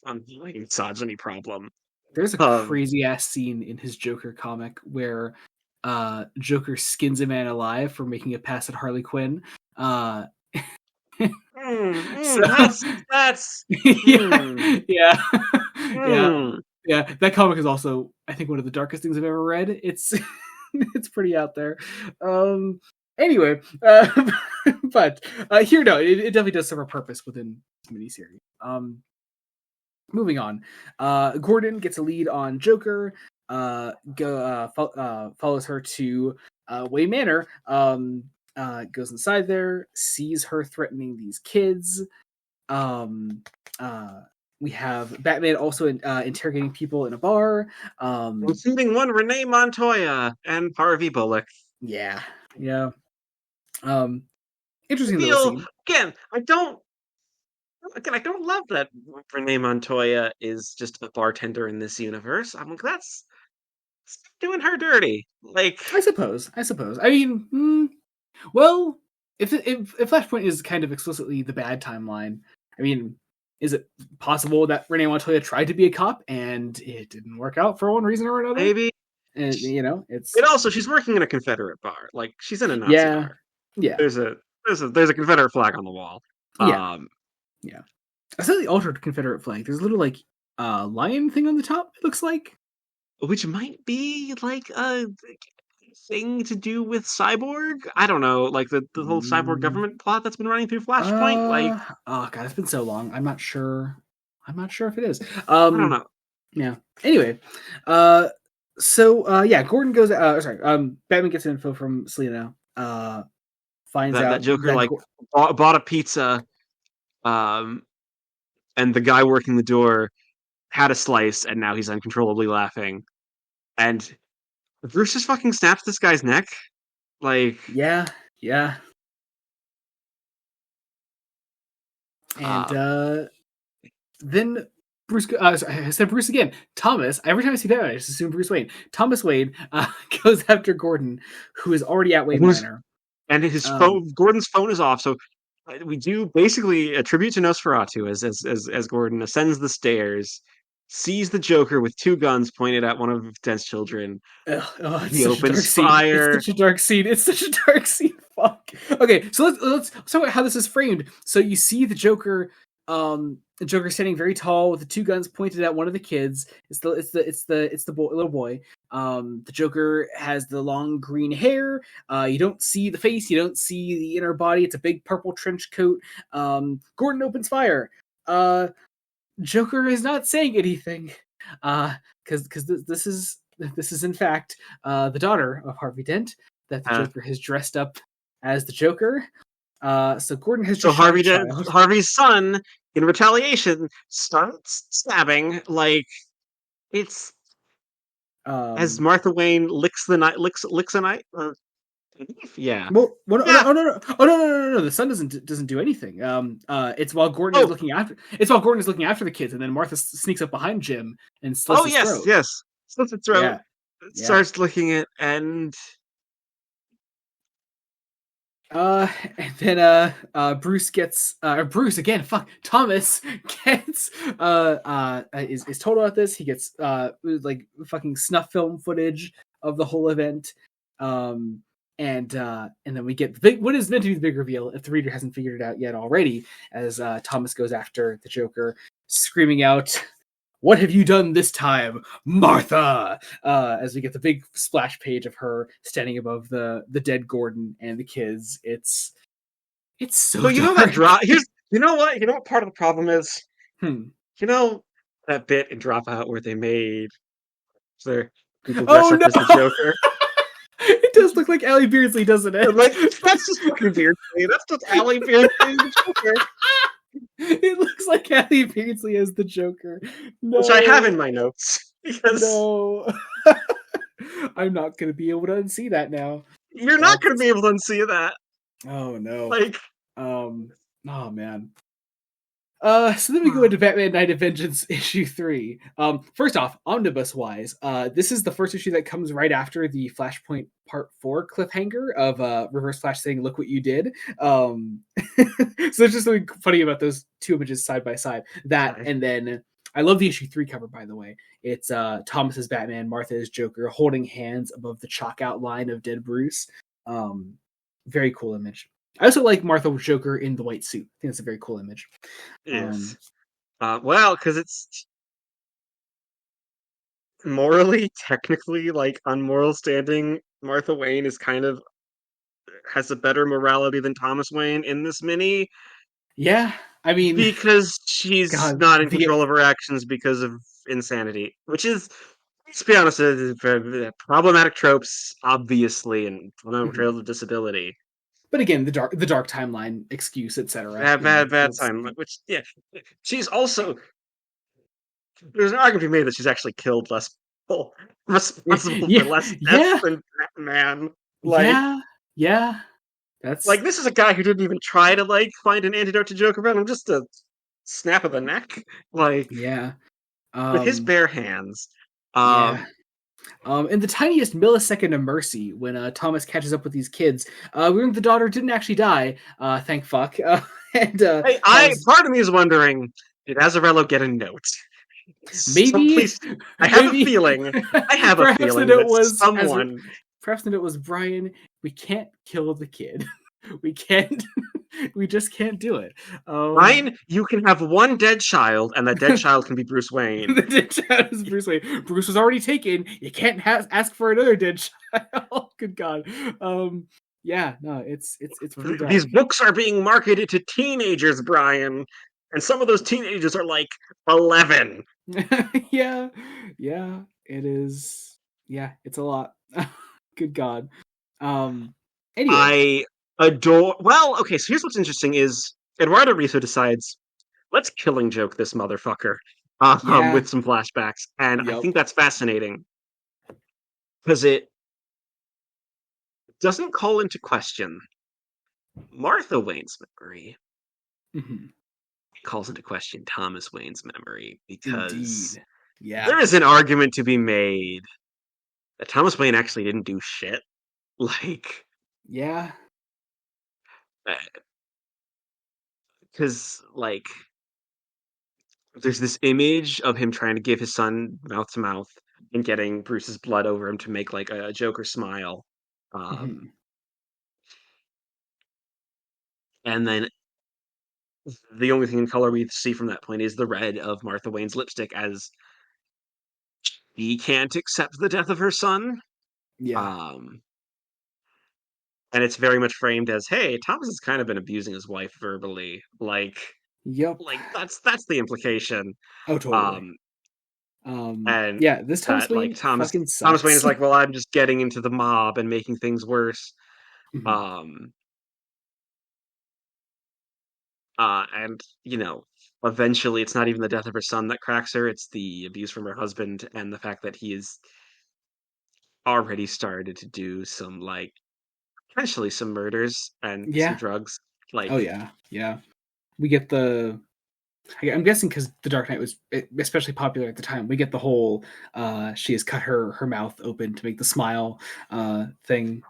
underlying misogyny problem. There's a Um. crazy ass scene in his Joker comic where Joker skins a man alive for making a pass at Harley Quinn. Uh so That's. yeah, Hmm. yeah. Yeah. Hmm. Yeah, that comic is also I think one of the darkest things I've ever read. It's it's pretty out there. Anyway, but here no, it definitely does serve a purpose within the miniseries. Moving on, Gordon gets a lead on Joker. Follows her to Wayne Manor. Goes inside there, sees her threatening these kids. Um, uh, we have Batman also interrogating people in a bar. Including one Renee Montoya and Harvey Bullock. Yeah, yeah. Um, Interesting little Feel scene. again. I don't love that Renee Montoya is just a bartender in this universe. I'm like, that's doing her dirty. Like, I suppose. I suppose. I mean, well, if Flashpoint is kind of explicitly the bad timeline, I mean, is it possible that Renee Montoya tried to be a cop and it didn't work out for one reason or another? maybe. And it's And also, she's working in a Confederate bar. Like, she's in a Nazi yeah, bar. yeah, There's a Confederate flag on the wall. yeah, Um, yeah. I saw the altered Confederate flag. There's a little like lion thing on the top. It looks like. which might be like a thing to do with Cyborg. I don't know, like the whole Cyborg Mm, government plot that's been running through Flashpoint. Like, oh god, it's been so long. I'm not sure. I'm not sure if it is. I don't know. Yeah. Anyway, yeah, Gordon goes. Sorry. Batman gets info from Selena. Finds That out Joker that like bought a pizza, um, and the guy working the door had a slice, and now he's uncontrollably laughing. And Bruce just fucking snaps this guy's neck. Like, yeah, yeah. And then I said Bruce again. Thomas. Every time I see that, I just assume Bruce Wayne. Thomas Wayne goes after Gordon, who is already at Wayne Manor. And his phone, Gordon's phone is off. So we do basically a tribute to Nosferatu as Gordon ascends the stairs, sees the Joker with two guns pointed at one of Dent's children. He opens fire. It's such a dark scene. It's such a dark scene. Fuck. Okay, so let's talk about how this is framed. So you see the Joker standing very tall with the two guns pointed at one of the kids. It's the little boy. The Joker has the long green hair. You don't see the face. You don't see the inner body. It's a big purple trench coat. Gordon opens fire. Joker is not saying anything. Because this is in fact the daughter of Harvey Dent that the Joker has dressed up as the Joker. So Gordon has just Harvey's son, in retaliation, starts stabbing like it's as Martha Wayne licks a knife. Yeah. Well, no. The son doesn't do anything. It's while Gordon is looking after. It's while Gordon is looking after the kids, and then Martha sneaks up behind Jim and slits his throat. Yes, slits his throat. Yeah. Starts licking it, and and then Bruce gets Bruce again. Fuck, Thomas gets is told about this. He gets like fucking snuff film footage of the whole event. And then we get what is meant to be the big reveal, if the reader hasn't figured it out yet already, as Thomas goes after the Joker, screaming out, "What have you done this time, Martha?" As we get the big splash page of her standing above the dead Gordon and the kids. It's so you know that drop. You know what part of the problem is? You know that bit in Dropout where they made their people dress up as the Joker. It does look like Allie Beardsley, doesn't it? Like, that's just fucking Beardsley. That's just Allie Beardsley as the Joker. It looks like Allie Beardsley as the Joker. No. Which I have in my notes. No. I'm not going to be able to unsee that now. You're not going to be able to unsee that. Oh, no. Like, oh, man. So then we go into Batman Night of Vengeance issue 3. First off, omnibus-wise, this is the first issue that comes right after the Flashpoint Part 4 cliffhanger of Reverse Flash saying, "Look what you did." So it's just something funny about those two images side by side. That, and then I love the issue 3 cover, by the way. It's Thomas as Batman, Martha as Joker, holding hands above the chalk outline of dead Bruce. Very cool image. I also like Martha with Joker in the white suit. I think it's a very cool image. Yes. Well, because it's morally, technically, like, on moral standing, Martha Wayne is kind of has a better morality than Thomas Wayne in this mini. Yeah, I mean, because she's not in control of her actions because of insanity, which is, let's be honest, problematic tropes, obviously, and portrayals of disability. But again, the dark timeline excuse, etc. Bad timeline. Which, yeah, she's also. There's an argument to be made that she's actually killed less people, responsible for less deaths than Batman. Like, yeah. That's like, this is a guy who didn't even try to like find an antidote to Joker Venom, just a snap of the neck. Like, with his bare hands. In the tiniest millisecond of mercy, when Thomas catches up with these kids, we learn the daughter didn't actually die. Thank fuck. And part of me is wondering, did Azzarello get a note? Maybe. I have a feeling. That someone. Perhaps the note was, Brian, we can't kill the kid. We can't. We just can't do it. Brian, you can have one dead child, and that dead child can be Bruce Wayne. The dead child is Bruce Wayne. Bruce was already taken. You can't ask for another dead child. Good God. Yeah, no, it's pretty dark. These books are being marketed to teenagers, Brian, and some of those teenagers are like 11. Yeah, it is. Yeah, it's a lot. Good God. Anyway. I adore. Well, okay. So here's what's interesting: is Eduardo Risso decides, let's Killing Joke this motherfucker with some flashbacks, and I think that's fascinating because it doesn't call into question Martha Wayne's memory. Mm-hmm. calls into question Thomas Wayne's memory, because Indeed. Yeah. there is an argument to be made that Thomas Wayne actually didn't do shit. Like, Yeah. because, like, there's this image of him trying to give his son mouth to mouth and getting Bruce's blood over him to make, like, a Joker smile. Um, Mhm. and then the only thing in color we see from that point is the red of Martha Wayne's lipstick, as she can't accept the death of her son. Yeah. Um, and it's very much framed as, hey, Thomas has kind of been abusing his wife verbally. Yep. That's the implication. Oh, totally. Um, and Yeah, this Thomas that, like, Wayne fucking Thomas Wayne sucks. is like, well, I'm just getting into the mob and making things worse. Mhm. Um, and eventually it's not even the death of her son that cracks her, it's the abuse from her husband and the fact that he has already started to do some, like, potentially some murders and some Yeah. drugs. Oh, Like, yeah. Yeah. We get the I'm guessing because The Dark Knight was especially popular at the time. We get the whole she has cut her mouth open to make the smile thing.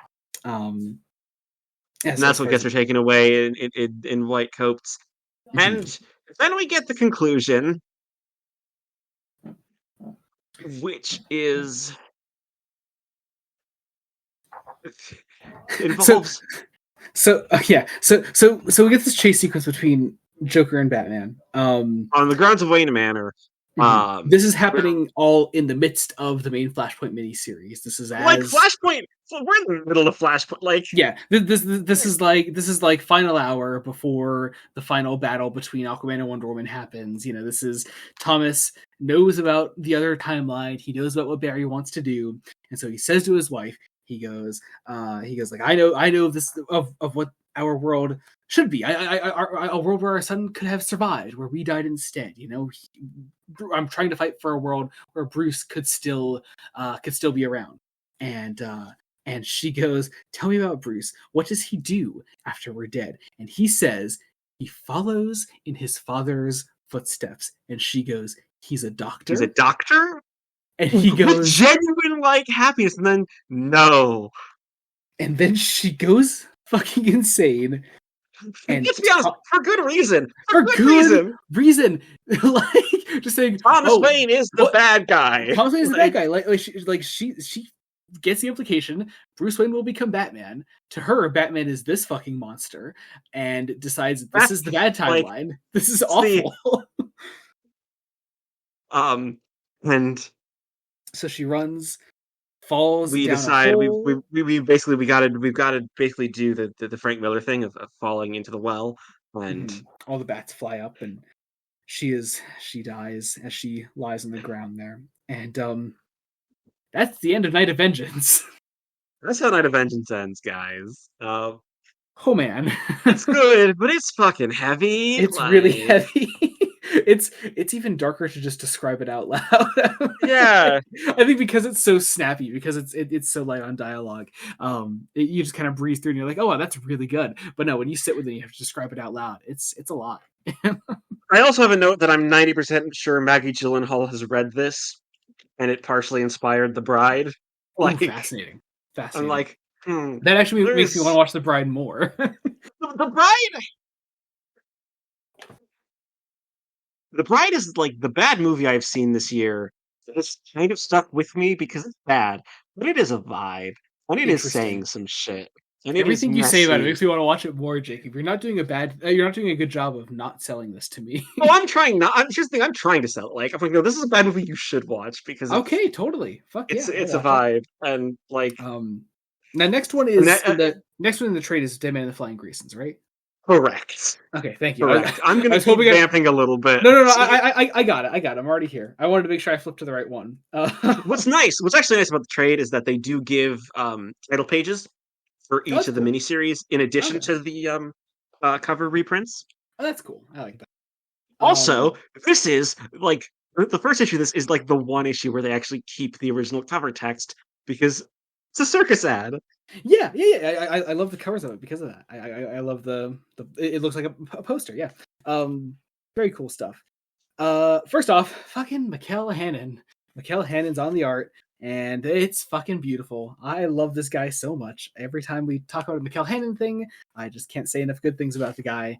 Um, and as that's what far as gets her taken away in white coats. Mhm. And then we get the conclusion, which is so involves yeah so we get this chase sequence between Joker and Batman. on the grounds of Wayne Manor. This is We're happening all in the midst of the main Flashpoint miniseries. This is like as Flashpoint. So we're in the middle of Flashpoint. Like, yeah, this is like final hour before the final battle between Aquaman and Wonder Woman happens. This is Thomas knows about the other timeline. He knows about what Barry wants to do, and so he says to his wife, he goes like, I know this of what our world should be. A world where our son could have survived, where we died instead. I'm trying to fight for a world where Bruce could still be around, and and she goes, tell me about Bruce. What does he do after we're dead? And he says, he follows in his father's footsteps. And she goes, he's a he's a doctor? doctor And he with goes, genuine, like, happiness, and then no. and then she goes fucking insane. And Let's be honest, for good reason. For for good good reason. reason. Like, just saying, Thomas oh, Wayne is the what? bad guy. Thomas Wayne is the bad Like, guy. She gets the implication Bruce Wayne will become Batman. To her, Batman is this fucking monster, and decides this that's is the bad like timeline. This is the awful. and So she runs, falls we down a decide hole. we basically we've got to basically do the Frank Miller thing of falling into the well. And All the bats fly up, and she dies as she lies on the ground there. And that's the end of Night of Vengeance. that's how Night of Vengeance ends, guys. Oh man. It's good, but it's fucking heavy. It's really Like, heavy. It's even darker to just describe it out loud. yeah, I think because it's so snappy, because it's so light on dialogue, you just kind of breeze through and you're like, oh wow, that's really good. But no, when you sit with it, you have to describe it out loud. It's a lot. I also have a note that I'm 90% sure Maggie Gyllenhaal has read this, and it partially inspired The Bride. Ooh, Like, fascinating, I'm fascinating. like, That actually makes me want to there's watch The Bride more. the Bride. The Bride is, like, the bad movie I've seen this year. It's kind of stuck with me because it's bad, but it is a vibe, and it is saying Interesting. some shit, and it is Everything you say about it messy. makes me want to watch it more, Jacob. You're not doing a good job of not selling this to me. Oh, I'm trying not. I'm just I'm trying to sell it. Like, I'm like, no, this is a bad movie you should watch because it's Okay, totally. Fuck it's yeah, I'll it's a watch it. vibe, and, like, Now next one and is in the next one in the trade is Dead Man and the Flying Greasons, right? correct, Okay, thank you. correct. I'm I gonna was keep hoping vamping a little bit. no. I got it. I got it. I'm already here. I wanted to make sure I flipped to the right one. What's actually nice about the trade is that they do give title pages for Oh, each that's of the cool. miniseries in addition Okay. to the cover reprints. Oh, that's cool. I like that. Also, this is, like, the first issue of this is, like, the one issue where they actually keep the original cover text because it's a circus ad. Yeah. I love the covers of it because of that. I love the it looks like a poster. Yeah. Very cool stuff. First off, fucking Mikkel Hannon. Mikkel Hannon's on the art, and it's fucking beautiful. I love this guy so much. Every time we talk about a Mikkel Hannon thing, I just can't say enough good things about the guy.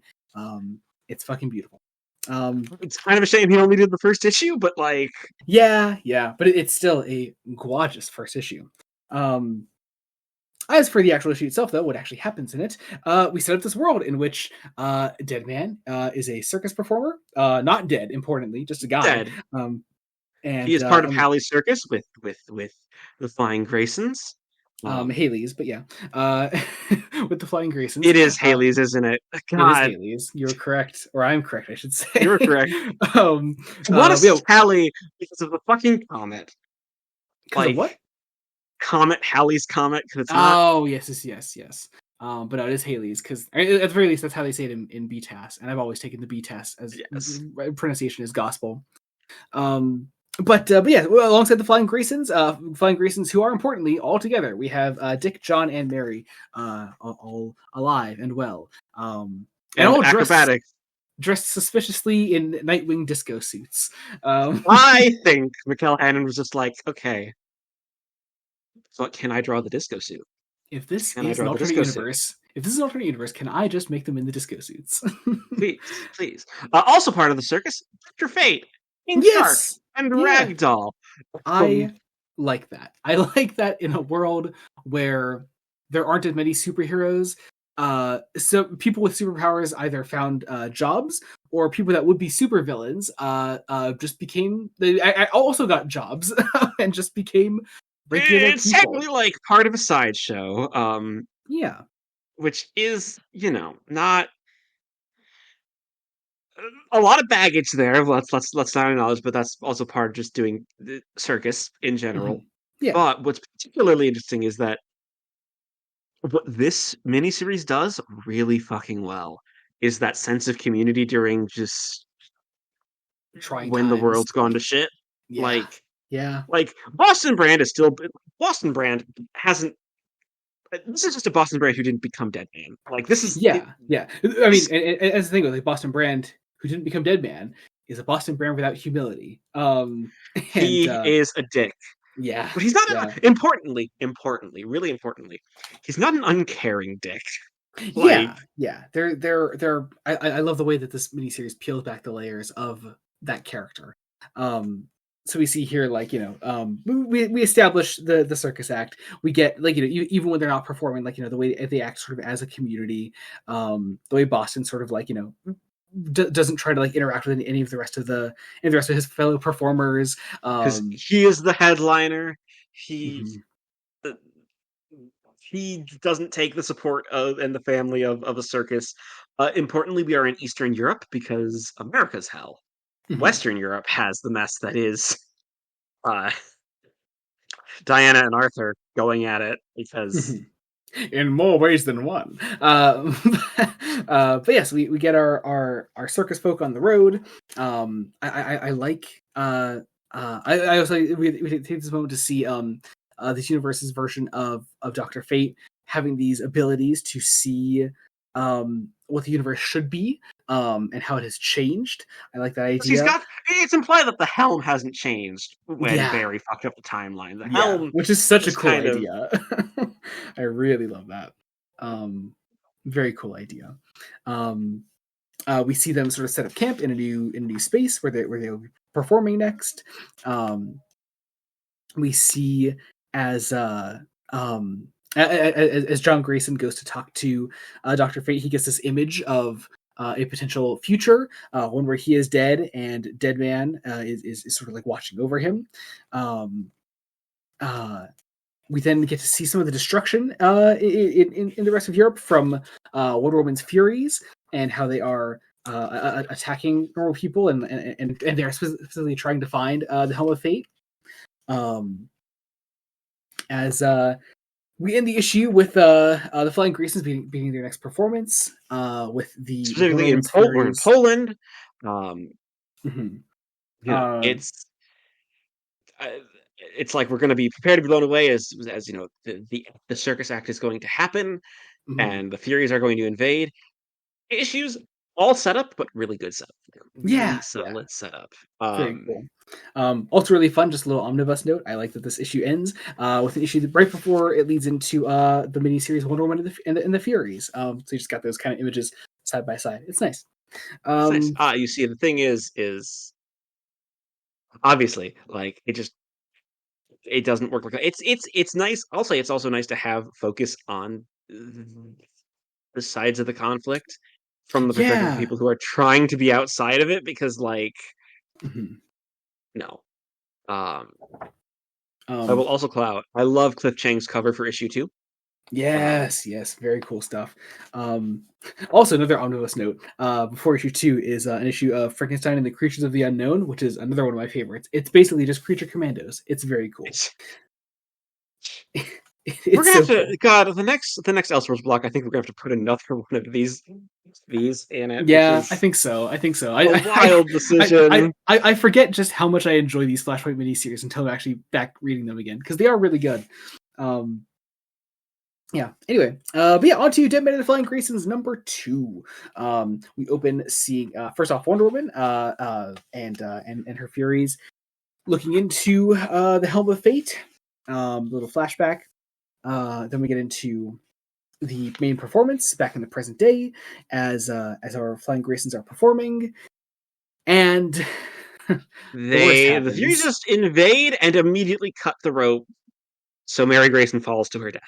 It's fucking beautiful. It's kind of a shame he only did the first issue, but like, yeah, but it's still a gorgeous first issue. As for the actual issue itself, though, what actually happens in it, we set up this world in which Deadman is a circus performer, not dead, importantly, just a guy. dead. And he is part of Halley's circus with the Flying Graysons. Haley's, but yeah, with the Flying Graysons. It is Haley's, isn't it? God. It is Haley's. You're correct, or I'm correct, I should say. You're correct. What is Halley because of the fucking comet? Like what? Comet, Halley's comet. It's not... yes. But no, it is Haley's because at the very least that's how they say it in BTAS, and I've always taken the BTAS as pronunciation is gospel. But yeah, alongside the Flying Graysons, who are importantly all together, we have Dick, John, and Mary, all alive and well, and all dressed suspiciously in Nightwing disco suits. I think Mikkel Hannon was just like, okay, so can I draw the disco suit? If this is an alternate universe, can I just make them in the disco suits? please. Also part of the circus, Dr. Fate, Shark, and Ragdoll. I like that. I like that in a world where there aren't as many superheroes. So people with superpowers either found jobs, or people that would be supervillains just became. I also got jobs and just became regular it's people. Technically like part of a sideshow. Yeah, which is not a lot of baggage there. Let's not acknowledge, but that's also part of just doing the circus in general. Mm-hmm. Yeah. But what's particularly interesting is that what this miniseries does really fucking well is that sense of community during just trying when times. The world's gone to shit. Yeah. Like Boston Brand hasn't. This is just a Boston Brand who didn't become Deadman. Like this is yeah. I mean, and as the thing with like Boston Brand who didn't become Deadman is a Boston Brand without humility. He is a dick. Yeah, but he's not. Importantly, really importantly, he's not an uncaring dick. Yeah. They're. I love the way that this miniseries peels back the layers of that character. So we see here, like, we establish the circus act. We get, like, even when they're not performing, like, the way they act sort of as a community, the way Boston sort of, like, doesn't try to, like, interact with any of the rest of his fellow performers. Because he is the headliner. He doesn't take the support of and the family of a circus. Importantly, we are in Eastern Europe because America's hell. Western Europe has the mess that is Diana and Arthur going at it because in more ways than one. But yes, we get our circus folk on the road. I like. I also we take this moment to see this universe's version of Dr. Fate having these abilities to see what the universe should be, and how it has changed. I like that idea. It's implied that the helm hasn't changed when Barry fucked up the timeline. The helm, which is such a cool idea. I really love that. Very cool idea. We see them sort of set up camp in a new space where they'll be performing next. We see as John Grayson goes to talk to Dr. Fate, he gets this image of a potential future, one where he is dead and Deadman is sort of like watching over him. We then get to see some of the destruction in the rest of Europe from Wonder Woman's Furies and how they are attacking normal people and they're specifically trying to find the Helm of Fate. As we end the issue with the Flying Graysons beginning their next performance with the specifically in Poland. It's like we're going to be prepared to be blown away as the circus act is going to happen, and the Furies are going to invade. Issues all setup, but really good setup. Really Yeah, solid setup. very cool. Also really fun, just a little omnibus note. I like that this issue ends with an issue that right before it leads into the miniseries Wonder Woman and the Furies. So you just got those kind of images side by side. It's nice. It's nice. You see, the thing is obviously like it doesn't work like that. It's nice. I'll say it's also nice to have focus on the sides of the conflict from the perspective of Yeah. people who are trying to be outside of it, because like Mhm. no. I Um, will also call out, I love Cliff Chang's cover for issue 2. yes, very cool stuff. Also, another omnibus note before issue 2 is an issue of Frankenstein and the Creatures of the Unknown, which is another one of my favorites. It's basically just creature commandos. It's very cool. It's we're It's gonna have so to cool. God, the next Elseworlds block, I think we're gonna have to put another one of these in it, which Yeah, I is think so. I think so. a wild decision. I forget just how much I enjoy these Flashpoint miniseries until I'm actually back reading them again because they are really good. Yeah. Anyway, but yeah, on to Dead Men and the Flying Graysons number 2. We open seeing first off Wonder Woman and her Furies looking into the Helm of Fate. Little flashback. Then we get into the main performance back in the present day as our Flying Graysons are performing, and the worst The Furies happens. just invade and immediately cut the rope, so Mary Grayson falls to her death.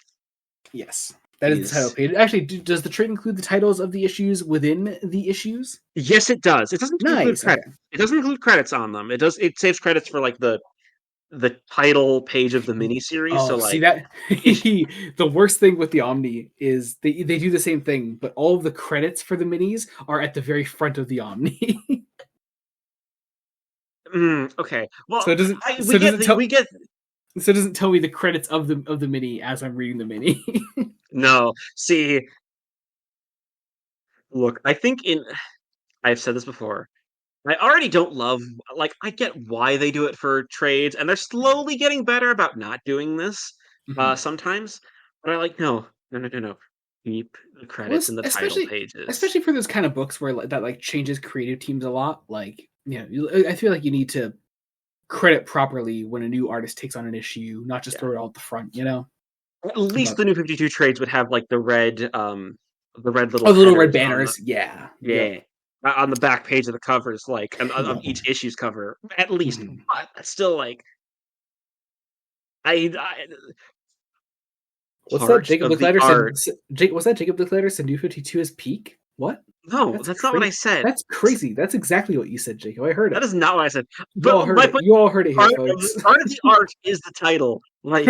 Yes, that is the title Is page. Actually, does the trade include the titles of the issues within the issues? Yes, it does. It doesn't include Nice. Okay. credits. It doesn't include credits on them. It saves credits for like the title page of the miniseries. So Oh, see like that if the worst thing with the Omni is they do the same thing, but all of the credits for the minis are at the very front of the Omni. okay, so well, it doesn't we get so it doesn't tell me the credits of the mini as I'm reading the mini. no. See, look, I've said this before. I already don't love, like, I get why they do it for trades, and they're slowly getting better about not doing this Mhm. sometimes. But I like, no. Keep the Well, credits in the title especially pages. especially for those kind of books where that like changes creative teams a lot. Like I feel like you need to credit properly when a new artist takes on an issue, not just Yeah. throw it all at the front. You know. At least But the new 52 trades would have like the red little oh, the little red headers on the banners. Yeah. Yep. yeah on the back page of the covers, like of Yep. each issue's cover, at least. Mhm. But that's still like I What's that? part Jacob of the Licklider said. art. What's that? Jacob Licklider said New 52 is peak. What? No, That's that's not what I crazy. said. That's crazy. That's exactly what you said, Jacob. I heard That it. is not what I said. You But all heard my it. point, You all heard it here, part folks. of the art is the title. Like,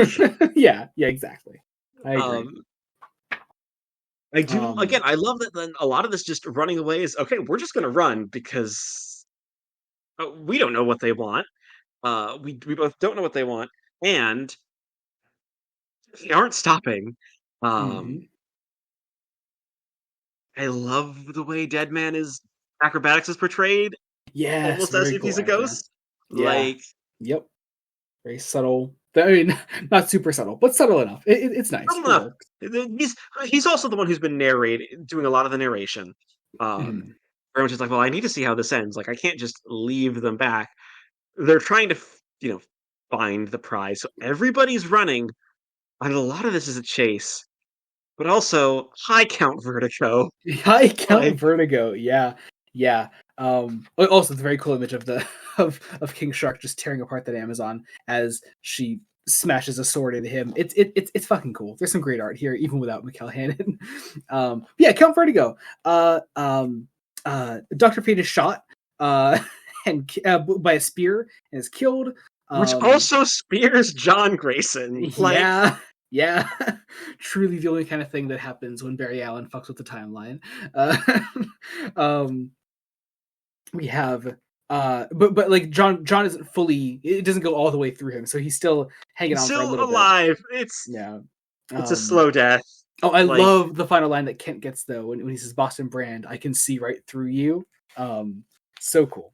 Yeah. Yeah. Exactly. I agree. um, I do Um. again. I love that. Then a lot of this just running away is okay. We're just gonna run because we don't know what they want. We both don't know what they want, and they aren't stopping. Um, Mhm. I love the way Dead Man is acrobatics is portrayed, Yes. almost as Very if he's cool a actor. ghost. Yeah. Like, Yep. Very subtle. I mean, not super subtle, but subtle enough. It's nice. subtle It enough. works. He's also the one who's been doing a lot of the narration. Mhm. Very much is like, well, I need to see how this ends. Like, I can't just leave them back. They're trying to, find the prize. So everybody's running, and a lot of this is a chase, but also high count vertigo. High Count Like, Vertigo. Yeah. Yeah. Also, the very cool image of the of King Shark just tearing apart that Amazon as she smashes a sword into him. It's fucking cool. There's some great art here, even without Mikkel Hannon. Yeah, Count Vertigo. Doctor Fate is shot and by a spear and is killed. which Um, also spears John Grayson. Like, yeah, yeah. Truly the only kind of thing that happens when Barry Allen fucks with the timeline. Uh, um, we have but like John isn't fully, it doesn't go all the way through him, so he's still hanging he's on for a still little bit. alive. Yeah. It's a Um slow death. oh, I Like, love the final line that Kent gets though when he says Boston Brand, I can see right through you. So cool.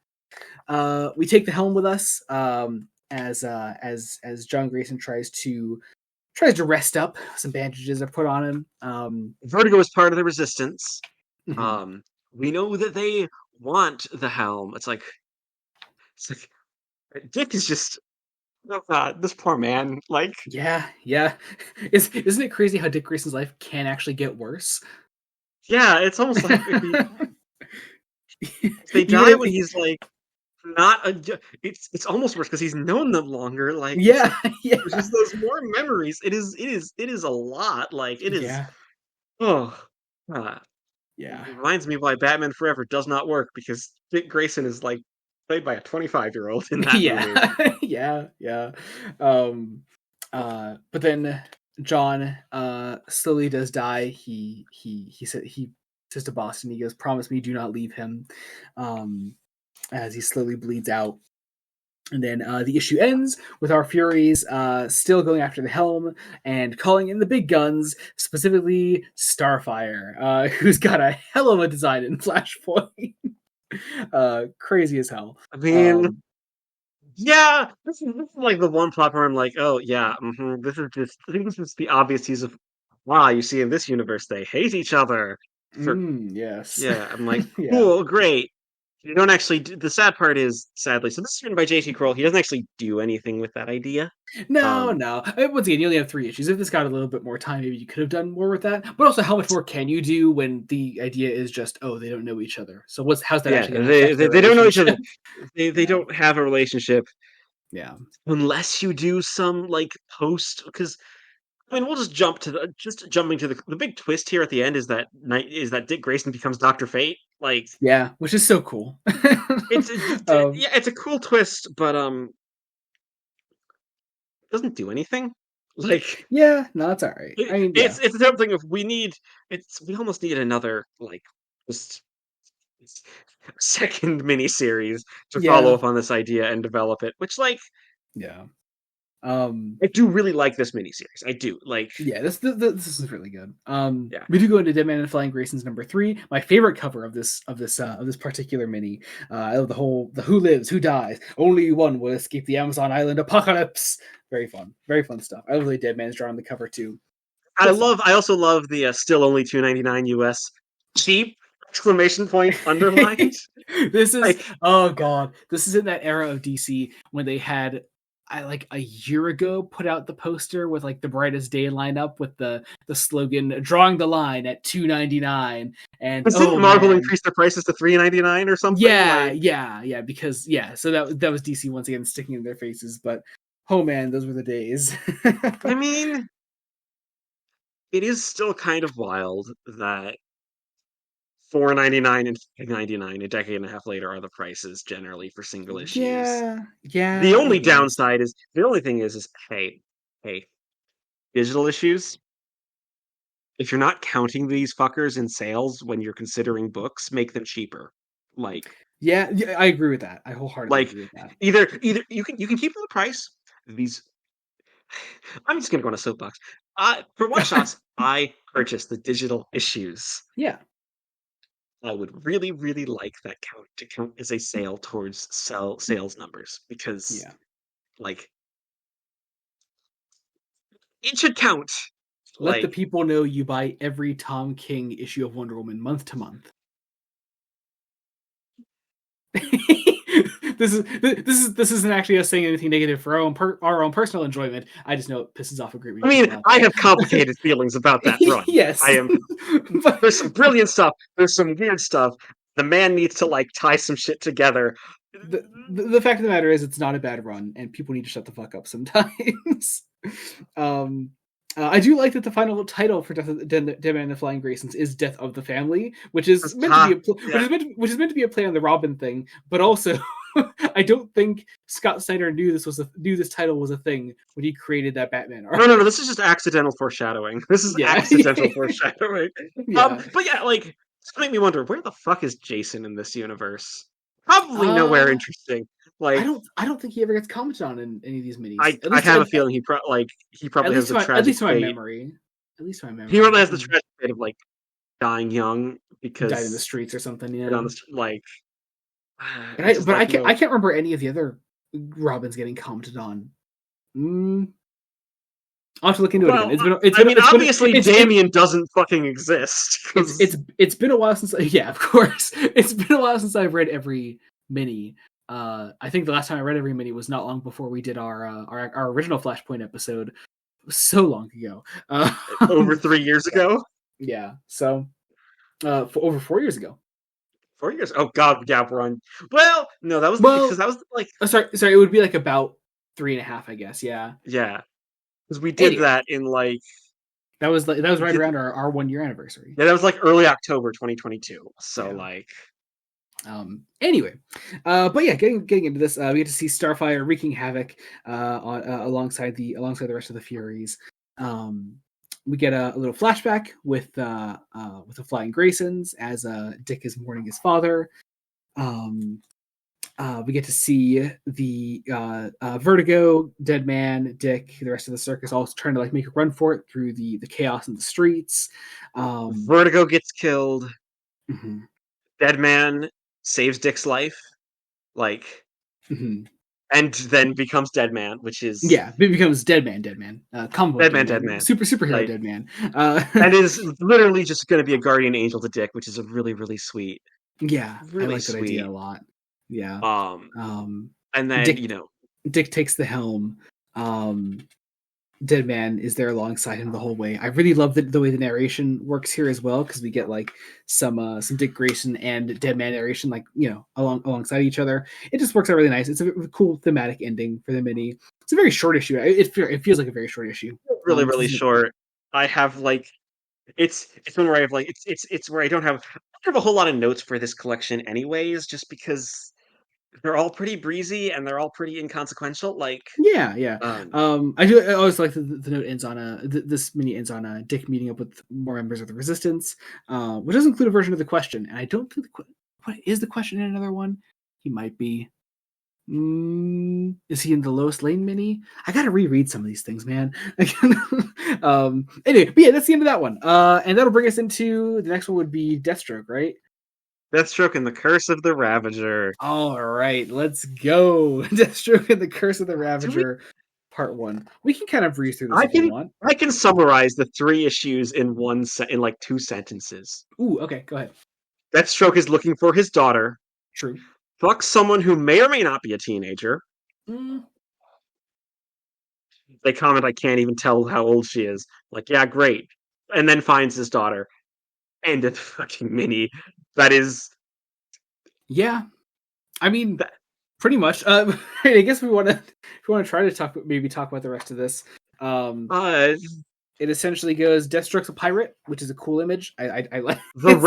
We take the helm with us as John Grayson tries to rest up. Some bandages are put on him. Vertigo is part of the resistance. Mhm. Um, we know that they want the helm. It's like Dick is just, oh God, this poor man. Like, Yeah, yeah. Isn't it crazy how Dick Grayson's life can actually get worse? yeah, it's almost like if they Even die when if, he's like not a, it's almost worse because he's known them longer. Like, it's yeah, like yeah, there's just those more memories. It is a lot. Like, it is. yeah, Oh, uh, it yeah, reminds me why Batman Forever does not work because Dick Grayson is like played by a 25-year-old in that yeah, movie. yeah, yeah. Um, but then John slowly does die. He says to Boston, he goes, "Promise me, do not leave him." Um, as he slowly bleeds out. And then the issue ends with our Furies still going after the helm and calling in the big guns, specifically Starfire, who's got a hell of a design in Flashpoint. Crazy as hell. I mean, yeah, this is like the one plot where I'm like, oh yeah, this is just, I think this is the obvious use of, wow, you see in this universe they hate each other. For Yes. Yeah, I'm like, Yeah. cool, great. You don't actually do, the sad part is, sadly, so this is written by J.T. Kroll. He doesn't actually do anything with that idea. No, Um, no. Once again, you only have 3 issues. If this got a little bit more time, maybe you could have done more with that. But also, how much more can you do when the idea is just, oh, they don't know each other? So how's that yeah, actually going to they, affect they their they don't know each relationship? other. They Yeah. don't have a relationship Yeah. unless you do some like post, because I mean, we'll just jump to just jumping to the big twist here at the end is that Dick Grayson becomes Doctor Fate. Like, Yeah, which is so cool. yeah, it's a cool twist, but it doesn't do anything. Like, Yeah, no, it's all right. I mean, yeah, it's the type of thing of we almost need another like just second miniseries to follow yeah, up on this idea and develop it. Which, like, yeah. Um, I do really like this miniseries. I do like, yeah, this is really good. yeah. We do go into Dead Man and Flying Grayson's number 3. My favorite cover of this particular mini. I love the who lives, who dies. Only one will escape the Amazon island apocalypse. Very fun stuff. I love the Dead Man's drawn on the cover too. Good stuff. I also love the still only 2.99 US cheap exclamation point underlined. This is Like, oh god, this is in that era of DC when they had I like a year ago put out the poster with like the brightest day lineup with the slogan drawing the line at 2.99 and didn't oh Marvel man. increase their prices to 3.99 or something? Yeah, Like, yeah, because so that was DC once again sticking in their faces, but oh man, those were the days. I mean, it is still kind of wild that 4.99 and 5.99 a decade and a half later are the prices generally for single issues. Yeah, yeah, I guess. The only thing is hey, digital issues. If you're not counting these fuckers in sales when you're considering books, make them cheaper. Like, Yeah, yeah, I agree with that. I wholeheartedly like agree with that. either you can keep them the price. These I'm just gonna go on a soapbox. For one shots, I purchased the digital issues. Yeah, I would really, really like that count to count as a sale towards sales numbers because, yeah. like, it should count. Let the Like, people know you buy every Tom King issue of Wonder Woman month to month. This isn't actually us saying anything negative for our own personal enjoyment. I just know it pisses off a great I many mean, people out I there. have complicated feelings about that run. Yes, I am. but There's some brilliant stuff. There's some weird stuff. The man needs to like tie some shit together. the fact of the matter is, it's not a bad run, and people need to shut the fuck up sometimes. um, I do like that the final title for Dead Man and the Flying Graysons is "Death of the Family," which is meant to be Yeah. which is meant to be a play on the Robin thing, but also I don't think Scott Snyder knew this title was a thing when he created that Batman No, arc. no, no. This is just accidental foreshadowing. This is Yeah, accidental foreshadowing. yeah. But yeah, like, this make me wonder where the fuck is Jason in this universe? Probably nowhere Uh, interesting. Like, I don't think he ever gets commented on in any of these minis. I have a feeling he probably has the At tragic least to my fate. memory. At least to my He memory. probably has the tragic fate of like dying young He died in the because streets or something. Yeah. on the like. And It's just like, I can't remember any of the other Robins getting commented on. Mm, I'll have to look into it again. Well, I mean, obviously Damien doesn't fucking exist. It's been a while since yeah, of course. It's been a while since I've read every mini. I think the last time I read every mini was not long before we did our original Flashpoint episode. So long ago. Over 3 years ago? Yeah. So over 4 years ago. 4 years? Oh god, yeah, we're on. Well, no, that was because that was like. Sorry, it would be like about 3.5, I guess. Yeah. Yeah, because we did that in like. That was right around our 1 year anniversary. Yeah, that was like early October 2022. So yeah. Like. Anyway, but yeah, getting into this, we get to see Starfire wreaking havoc alongside the rest of the Furies. We get a little flashback with the Flying Graysons as Dick is mourning his father. We get to see the Vertigo, Deadman, Dick, the rest of the circus all trying to like make a run for it through the chaos in the streets. Vertigo gets killed. Mm-hmm. Deadman saves Dick's life, like, and then becomes Deadman, which is it becomes Deadman, Deadman, superhero like, Deadman, and is literally just going to be a guardian angel to Dick, which is a really, really sweet. Yeah, really I like sweet. that idea a lot. Yeah. And then Dick takes the helm. Deadman is there alongside him the whole way. I really love the way the narration works here as well, because we get like some Dick Grayson and Deadman narration, like alongside each other. It just works out really nice. It's a cool thematic ending for the mini. It's a very short issue. It feels like a very short issue. Really, really short. I have like it's one where I have like it's where I don't have a whole lot of notes for this collection, anyways, just because. They're all pretty breezy and they're all pretty inconsequential. Like I always like the note ends on this mini ends on Dick meeting up with more members of the Resistance, which does include a version of the question. And I don't think what is the question in another one? He might be. Is he in the Lois Lane mini? I gotta reread some of these things, man. Anyway, but yeah, that's the end of that one. And that'll bring us into the next one would be Deathstroke, right? Deathstroke and the Curse of the Ravager. All right, let's go. Deathstroke and the Curse of the Ravager, Part 1. We can kind of breeze through this if you want. I can summarize the 3 issues in in like 2 sentences. Ooh, okay, go ahead. Deathstroke is looking for his daughter. True. Fucks someone who may or may not be a teenager. They comment, I can't even tell how old she is. Like, yeah, great. And then finds his daughter. And it's fucking mini. That is. Yeah. I mean, pretty much. I guess we want to try to talk about the rest of this. It essentially goes, Deathstroke's a pirate, which is a cool image. I like the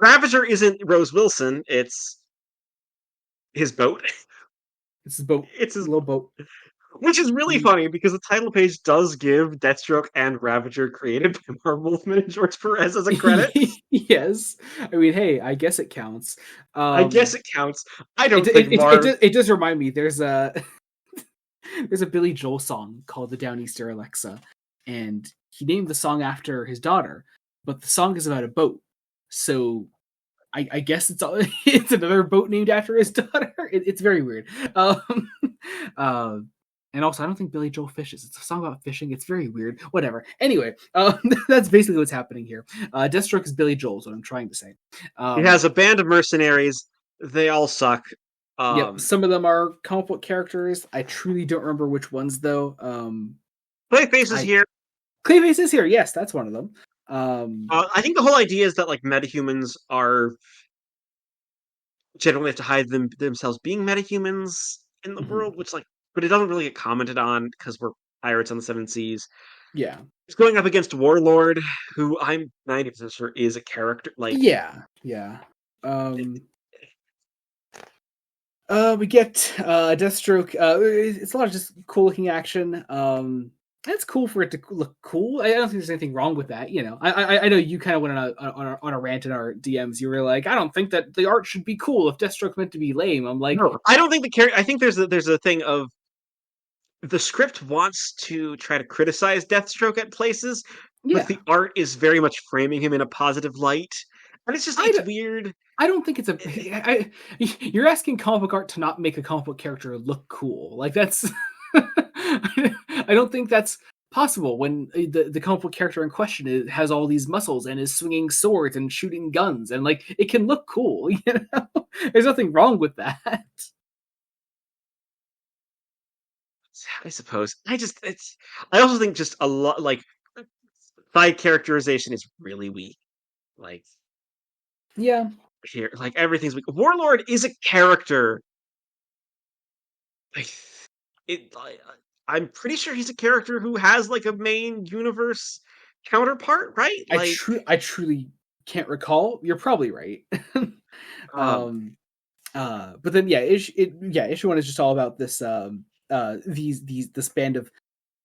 Ravager isn't Rose Wilson, it's his boat. It's his boat. It's his little boat. Which is really funny because the title page does give Deathstroke and Ravager created by Marv Wolfman and George Perez as a credit. Yes. I mean, hey, I guess it counts. I guess it counts. I don't think Marv... It does remind me, there's a Billy Joel song called The Downeaster Alexa, and he named the song after his daughter, but the song is about a boat. So I guess it's another boat named after his daughter. It's very weird. And also, I don't think Billy Joel fishes. It's a song about fishing. It's very weird. Whatever. Anyway, that's basically what's happening here. Deathstroke is Billy Joel, is what I'm trying to say. He has a band of mercenaries. They all suck. Yep, some of them are comic book characters. I truly don't remember which ones, though. Clayface is here. Clayface is here. Yes, that's one of them. I think the whole idea is that like metahumans are generally have to hide themselves being metahumans in the world, which like. But it doesn't really get commented on because we're pirates on the 7 Seas. Yeah. He's going up against Warlord, who I'm 90% sure is a character. Like, yeah. We get Deathstroke. It's a lot of just cool looking action. It's cool for it to look cool. I don't think there's anything wrong with that. I know you kind of went on a rant in our DMs. You were like, I don't think that the art should be cool if Deathstroke's meant to be lame. I'm like, no, I don't think the character. I think there's a thing of the script wants to try to criticize Deathstroke at places, but the art is very much framing him in a positive light. And it's just it's weird. I don't think it's you're asking comic book art to not make a comic book character look cool. Like that's I don't think that's possible when the comic book character in question has all these muscles and is swinging swords and shooting guns, and like it can look cool. There's nothing wrong with that. I suppose. I also think just a lot like side characterization is really weak. Like Yeah, here, like everything's weak. Warlord is a character. Like it. I'm pretty sure he's a character who has like a main universe counterpart, right? Like, I truly can't recall. You're probably right. um, But then issue one is just all about this this band of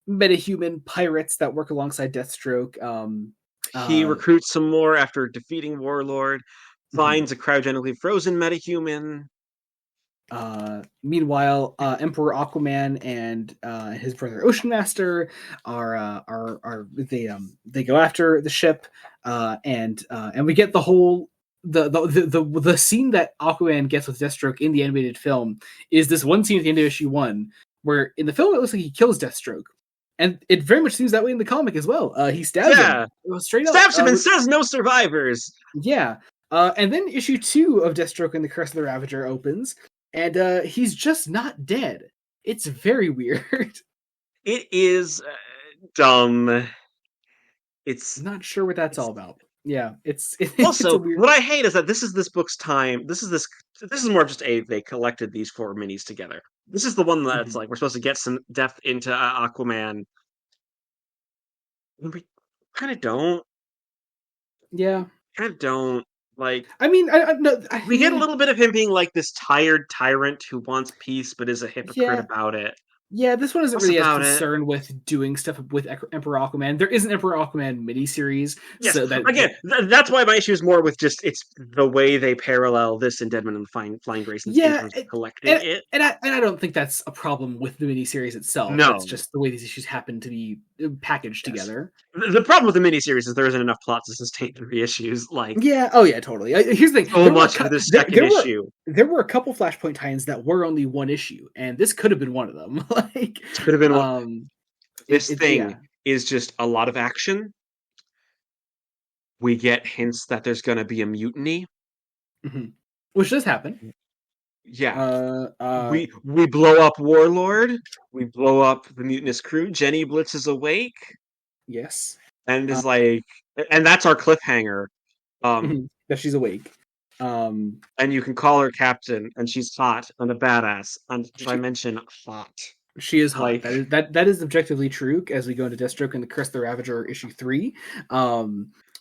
metahuman pirates that work alongside Deathstroke. he recruits some more after defeating Warlord, finds a cryogenically frozen metahuman. Meanwhile, Emperor Aquaman and his brother Ocean Master they go after the ship, and we get the whole the scene that Aquaman gets with Deathstroke in the animated film is this one scene at the end of issue 1 where in the film it looks like he kills Deathstroke, and it very much seems that way in the comic as well. He stabs him straight up, stabs him and says no survivors. Yeah, and then issue 2 of Deathstroke and the Curse of the Ravager opens. And he's just not dead. It's very weird. It is dumb. I'm not sure what that's all about. Yeah, it's also it's weird... What I hate is that this is this book's time. This is more of just they collected these 4 minis together. This is the one that's like we're supposed to get some depth into Aquaman. We kind of don't. Yeah, kind of don't. Like, I mean, we get a little bit of him being like this tired tyrant who wants peace but is a hypocrite about it. Yeah, this one isn't really as concerned with doing stuff with Emperor Aquaman. There is an Emperor Aquaman miniseries. Yes, so that, again, that's why my issue is more with just it's the way they parallel this and Deadman and Flying Graysons in terms of collecting it. And I don't think that's a problem with the miniseries itself. No. It's just the way these issues happen to be packaged together. The problem with the miniseries is there isn't enough plot to sustain 3 issues. Like, totally. Here's the thing: so much for this second issue. There were a couple Flashpoint tie-ins that were only 1 issue, and this could have been one of them. Like, could have been one. This thing is just a lot of action. We get hints that there's going to be a mutiny, which does happen. Yeah, we blow up Warlord. We blow up the mutinous crew. Jenny blitzes awake. Yes, and is like, and that's our cliffhanger. That she's awake. And you can call her captain, and she's hot and a badass. And did I mention hot? She is hot. Like, that is objectively true as we go into Deathstroke and the Curse of the Ravager issue 3,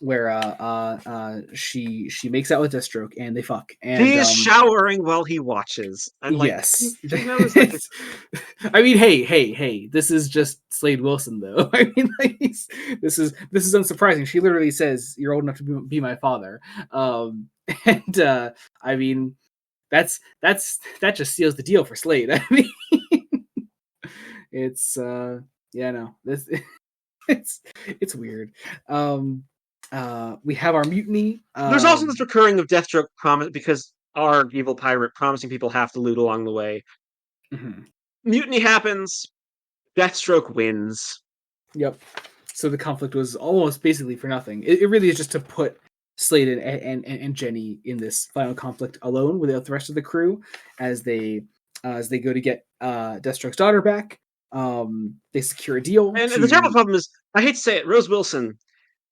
where she makes out with Deathstroke and they fuck. And he is showering while he watches. And like, yes, I mean, hey, this is just Slade Wilson, though. I mean, like, this is unsurprising. She literally says, "You're old enough to be my father," and I mean, that just seals the deal for Slade. I mean. It's it's weird. We have our mutiny. There's also this recurring of Deathstroke promise because our evil pirate promising people half the loot along the way. Mutiny happens. Deathstroke wins. Yep. So the conflict was almost basically for nothing. It really is just to put Slade and Jenny in this final conflict alone without the rest of the crew as they go to get Deathstroke's daughter back. They secure a deal. And the terrible problem is, I hate to say it, Rose Wilson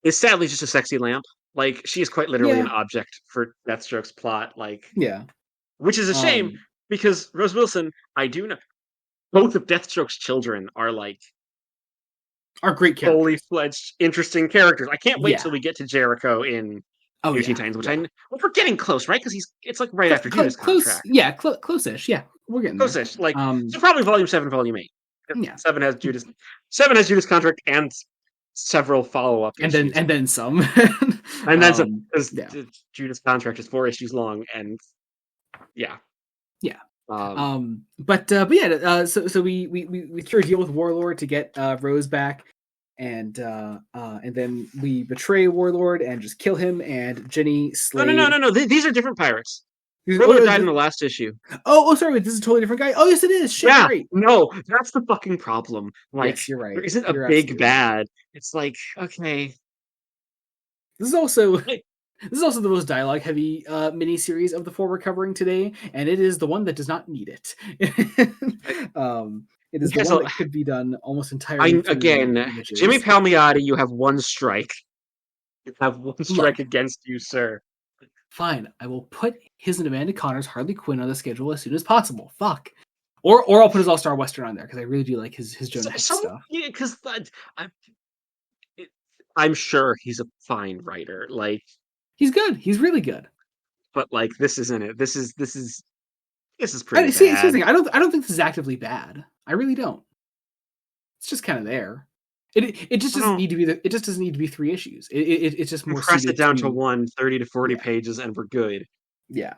is sadly just a sexy lamp. Like, she is quite literally an object for Deathstroke's plot. Like, which is a shame because Rose Wilson, I do know, both of Deathstroke's children are great characters, fully fledged, interesting characters. I can't wait till we get to Jericho in New Teen Titans, which we're getting close, right? Because it's like right after Judas contract. Yeah, close-ish. Yeah, we're getting close-ish. Like, so probably volume 7, volume 8. Yeah, 7 has Judas contract and several follow-up issues. and then some. And then some, because Judas contract is 4 issues long, and so we secure a deal with Warlord to get Rose back, and then we betray Warlord and just kill him, and Jenny Slade. No. These are different pirates. Riddler died in the last issue. Sorry, wait, this is a totally different guy. Oh, yes, it is. Shit, you're Yeah, right. no, that's the fucking problem. Like, Yes, you're right. there isn't a You're big absolutely right. bad. It's like, okay. This is also Like, this is also the most dialogue heavy miniseries of the four we're covering today, and it is the one that does not need it. It is the one that could be done almost entirely through again, Jimmy images. Palmiotti, you have one strike. You have one strike Look, against you, sir. fine, I will put his and Amanda Connor's Harley Quinn on the schedule as soon as possible. Fuck. Or I'll put his All Star Western on there because I really do like his Jonah Hex stuff. Yeah, because I'm sure he's a fine writer. Like, He's good. He's really good. but like, this isn't it. This is pretty See, bad. here's the thing. I don't think this is actively bad. I really don't. It's just kind of there. It just doesn't need to be it just doesn't need to be 3 issues. It's just more press it down to 30 to 40 pages and we're good. Yeah.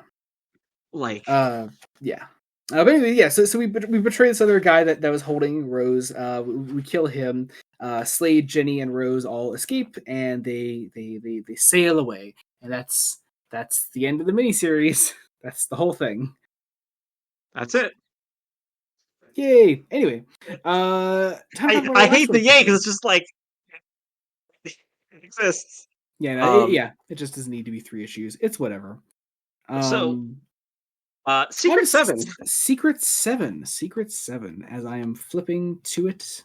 Like yeah. But anyway, yeah. So we betray this other guy that was holding Rose. We kill him. Slade, Jenny, and Rose all escape, and they sail away. And that's the end of the miniseries. That's the whole thing. That's it. Yay! Anyway, I hate the yay because it's just like it exists. Yeah, it just doesn't need to be 3 issues. It's whatever. Secret 7. Secret 7. As I am flipping to it,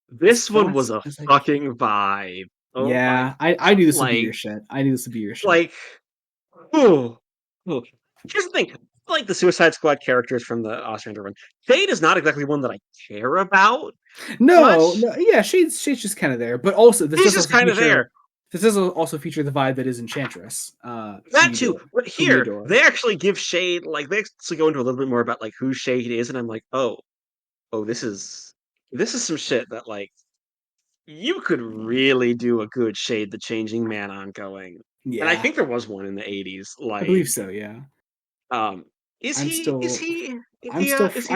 this one was a fucking vibe. Oh, yeah, I knew this would be your shit. I knew this would be your shit. Like, oh. Here's the thing. Like the Suicide Squad characters from the Austrian run, Shade is not exactly one that I care about. No, yeah, Shade's just kind of there, but also this is just kind of there. This does also feature the vibe that is Enchantress. That too, but here they actually give Shade like they actually go into a little bit more about like who Shade is, and I'm like, oh, this is some shit that like you could really do a good Shade the Changing Man ongoing. Yeah, and I think there was one in the 80s. Like, I believe so. Yeah. I'm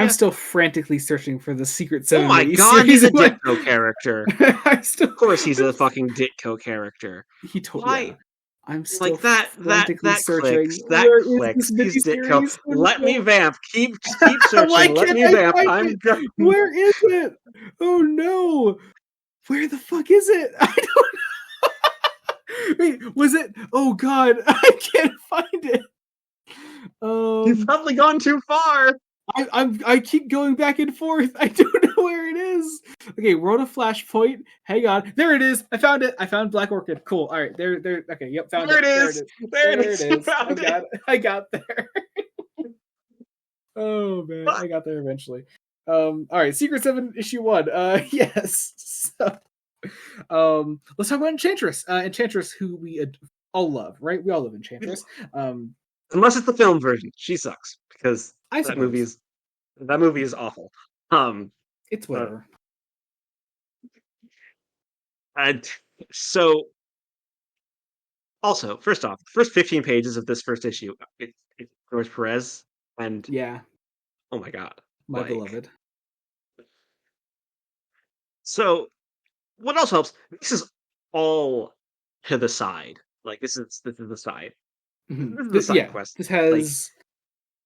still frantically searching for the Secret 7. Oh my god, he's a Ditko character. Of course he's a fucking Ditko character. He totally. Yeah. I'm still like that searching. Clicks. He's Ditko. Let me vamp. Keep searching. Let me vamp. I'm going. Where is it? Oh no. Where the fuck is it? I don't know. Wait, was it? Oh god, I can't find it. You've probably gone too far. I keep going back and forth. I don't know where it is. Okay, we're on a Flashpoint. Hang on. There it is. I found it. I found Black Orchid. Cool. All right. There. Okay. Yep. Found it. There it is. I got there. Oh man, I got there eventually. All right. Secret 7 issue 1. Yes. So, let's talk about Enchantress. Enchantress, who we all love, right? We all love Enchantress. Unless it's the film version, she sucks because that movie is awful. It's whatever. So, also, first off, the first 15 pages of this first issue, it's George Perez, and oh my god, my beloved. So, what else helps? This is all to the side. Like this is the side. Mm-hmm. This is the side quest. This has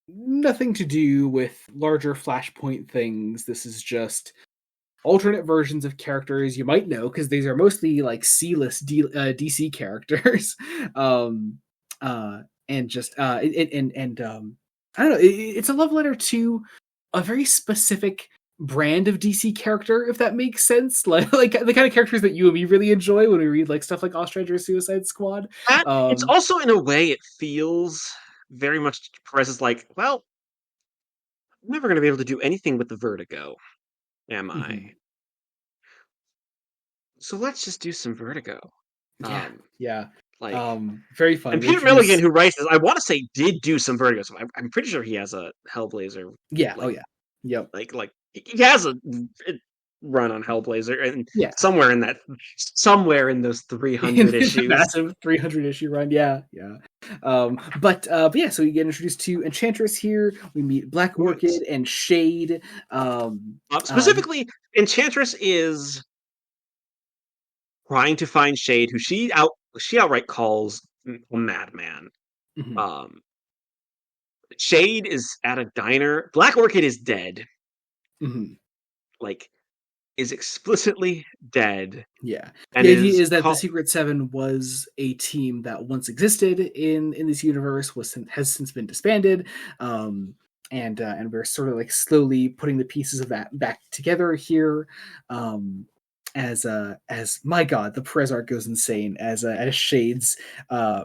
nothing to do with larger Flashpoint things. This is just alternate versions of characters you might know because these are mostly like C-list DC characters, and just I don't know. It's a love letter to a very specific brand of DC character, if that makes sense. Like the kind of characters that you and me really enjoy when we read like stuff like Ostrich or Suicide Squad. It's also in a way it feels very much Perez is like, well, I'm never going to be able to do anything with the Vertigo, am I? Mm-hmm. So let's just do some Vertigo. Yeah. Like very fun. And Peter Milligan, who writes this, I want to say did do some Vertigo. So I'm pretty sure he has a Hellblazer. Yeah. Yep. Like he has a run on Hellblazer, and somewhere in those 300 issues, massive 300 issue run. Yeah. But yeah, so we get introduced to Enchantress here. We meet Black Orchid and Shade. Specifically, Enchantress is trying to find Shade, who she outright calls a madman. Mm-hmm. Shade is at a diner. Black Orchid is dead. Mhm. Like, is explicitly dead, Yeah. and The idea is is that the called. Secret Seven was a team that once existed in this universe, has since been disbanded, um, and we're sort of like slowly putting the pieces of that back together here. Um, as my God, the Perez art goes insane as Shades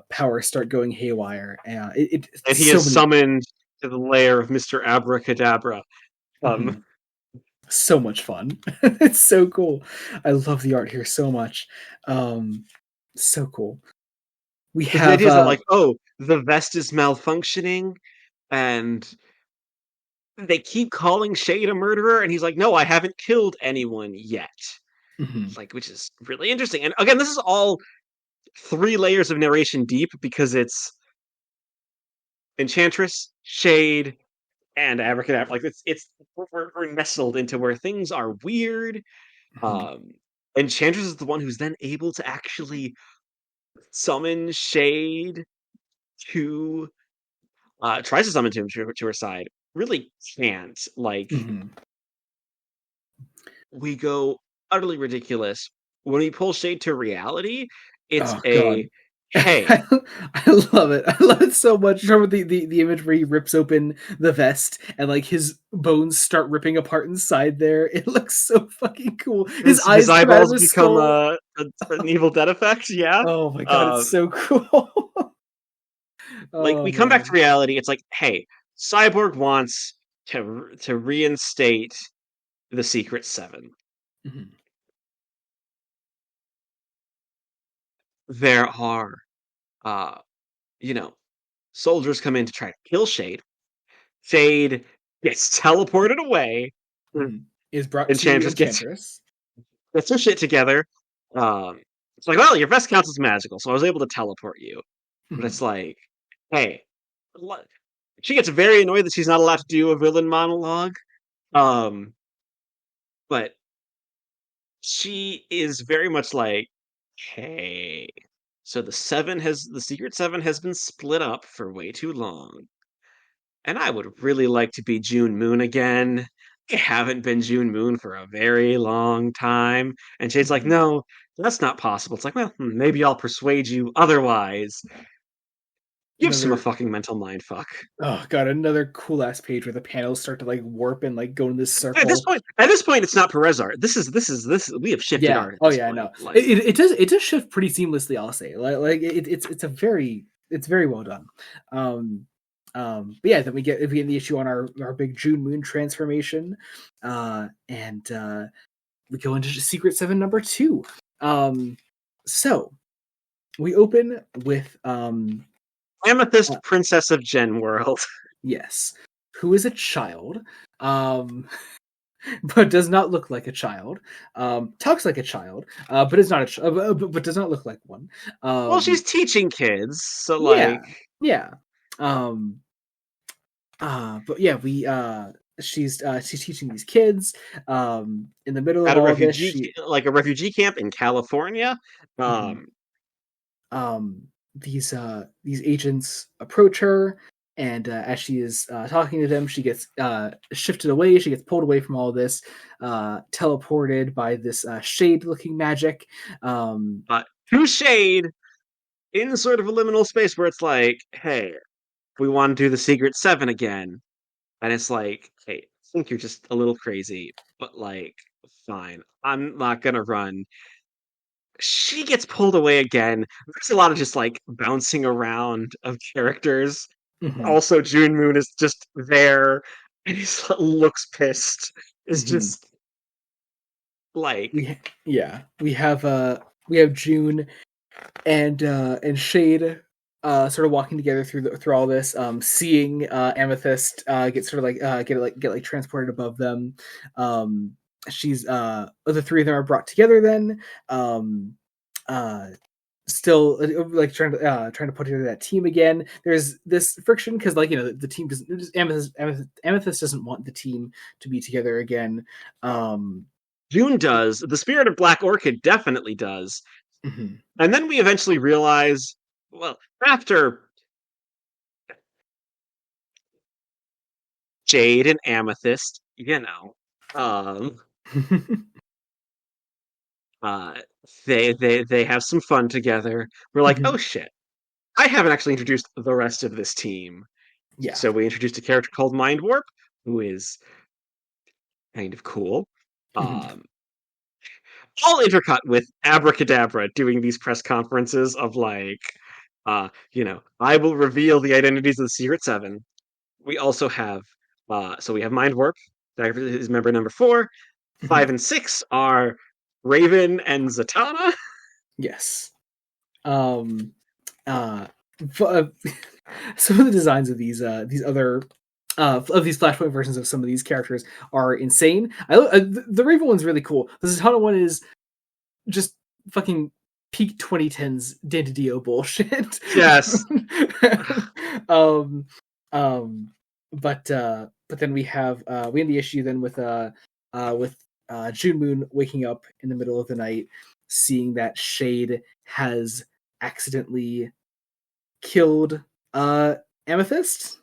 powers start going haywire. And It's he so is many. summoned to the lair of Mr. Abracadabra. Um, Mhm. So much fun. It's so cool. I love the art here so much. Um, so cool. We because the have idea is that, like, oh, the vest is malfunctioning, and they keep calling Shade a murderer, and he's like, no, I haven't killed anyone yet. mhm, Like, which is really interesting. And again, this is all 3 layers of narration deep because it's Enchantress, Shade, and Abracadabra. Like, it's we're nestled into where things are weird. mhm, Um, Enchantress is the one who's then able to actually summon Shade to tries to summon him to her side. Really can't. Like, mhm. we go utterly ridiculous. When we pull Shade to reality, it's Oh a God. hey, I love it. I love it so much. Remember the image where he rips open the vest and like his bones start ripping apart inside there. It looks so fucking cool. His his eyes come out of eyeballs his become skull. an Evil Dead effect. Yeah. Oh my God, it's Um, so cool. like, Oh we come back to man. reality. It's like, hey, Cyborg wants to reinstate the Secret Seven. Mhm, There are, uh, you know, soldiers come in to try to kill Shade. Shade gets teleported away. mhm. Is brought to Enchantress Enchantress. gets her shit together. Um, it's like, well, your vest counts as magical, so I was able to teleport you. But Mhm, it's like, hey, she gets very annoyed that she's not allowed to do a villain monologue. Um, but she is very much like, hey, so the Secret Seven has been split up for way too long. And I would really like to be June Moon again. I haven't been June Moon for a very long time. And Shade's like, mhm. no, that's not possible. It's like, well, maybe I'll persuade you otherwise. Gives him a Another fucking mental mind fuck. Oh God, another cool ass page where the panels start to like warp and like go in this At this circle. point, at this point, it's not Perez art. This. We have shifted Yeah. art at Oh this yeah, I point. know. Like, It does shift pretty seamlessly. I'll say it's a very it's very well done. Um, but yeah, then we get the issue on our big June Moon transformation, and we go into Secret Seven number 2. Um, so we open with uh, Amethyst, Princess of Gen World. yes, who is a child. Um, but does not look like a child. Talks like a child, but is not a but does not look like one. Well, Um, she's teaching kids, so yeah, like, yeah. Um, but yeah, we she's teaching these kids. In the middle of at a all this, she a refugee camp in California. mhm. Um, um, these agents approach her, and as she is talking to them, she gets shifted away. She gets pulled away from all this, teleported by this shade-looking magic. Um, to Shade in sort of a liminal space where it's like, hey, we want to do the Secret Seven again. And it's like, hey, I think you're just a little crazy, but like, fine. I'm not gonna run. She gets pulled away again. There's a lot of just like bouncing around of characters. mhm, Also, June Moon is just there and he looks pissed. It's mhm. just like, Yeah, we have June and Shade sort of walking together through all this, seeing Amethyst get sort of like get like transported above them. She's the three of them are brought together then. Uh Still like trying to put together that team again. There's this friction because like the team doesn't Amethyst doesn't want the team to be together again. Um June does. The Spirit of Black Orchid definitely does. mhm, And then we eventually realize, well, after Shade and Amethyst, you know, um, uh, they have some fun together. We're like, oh shit, I haven't actually introduced the rest of this team. Yeah. So we introduced a character called Mind Warp, who is kind of cool. Um, all intercut with Abracadabra doing these press conferences of like, I will reveal the identities of the Secret Seven. We also have, so we have Mind Warp, that is member number 4. 5 and 6 are Raven and Zatanna. Yes. Um, uh, some of the designs of these other of these Flashpoint versions of some of these characters are insane. The Raven one's really cool. The Zatanna one is just fucking peak 2010s Dandidio bullshit. Yes. But then we end the issue then with June Moon waking up in the middle of the night, seeing that Shade has accidentally killed Amethyst.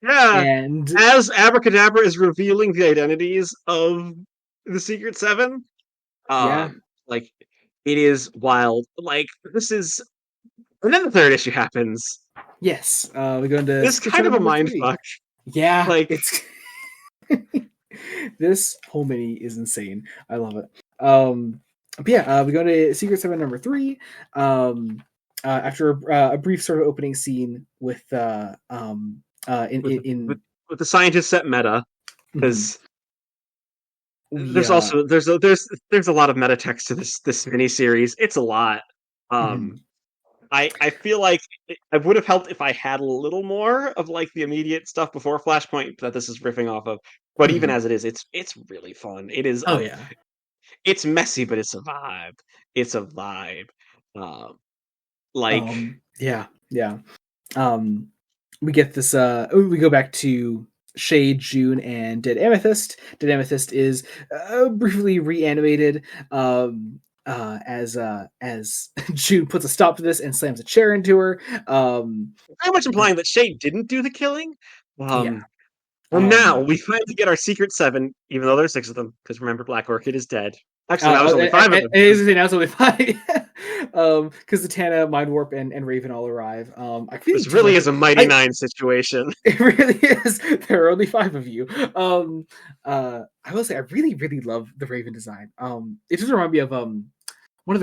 Yeah. And as Abracadabra is revealing the identities of the Secret Seven, like, it is wild. Like, this is, and then the third issue happens. Yes, we go into It's kind of a mind fuck. Yeah, Like, it's this whole mini is insane. I love it. But yeah, we go to Secret Seven number 3. After a brief sort of opening scene with with the scientists at Meta, because there's also there's a lot of meta text to this mini series. It's a lot. I feel like I would have helped if I had a little more of like the immediate stuff before Flashpoint that this is riffing off of. But even as it is, it's really fun. It is. It's messy, but it's a vibe. It's a vibe. We get this. We go back to Shade, June, and Dead Amethyst. Dead Amethyst is briefly reanimated. As June puts a stop to this and slams a chair into her. Very much implying that Shade didn't do the killing. Now we finally get our Secret Seven, even though there's 6 of them, because remember, Black Orchid is dead. Actually, now there's only 5 of them. Now it's only 5. Because Zatanna, Mind Warp, and Raven all arrive. This really is a Mighty Nine situation. It really is. There are only 5 of you. I will say I really, really love the Raven design. It does remind me of one of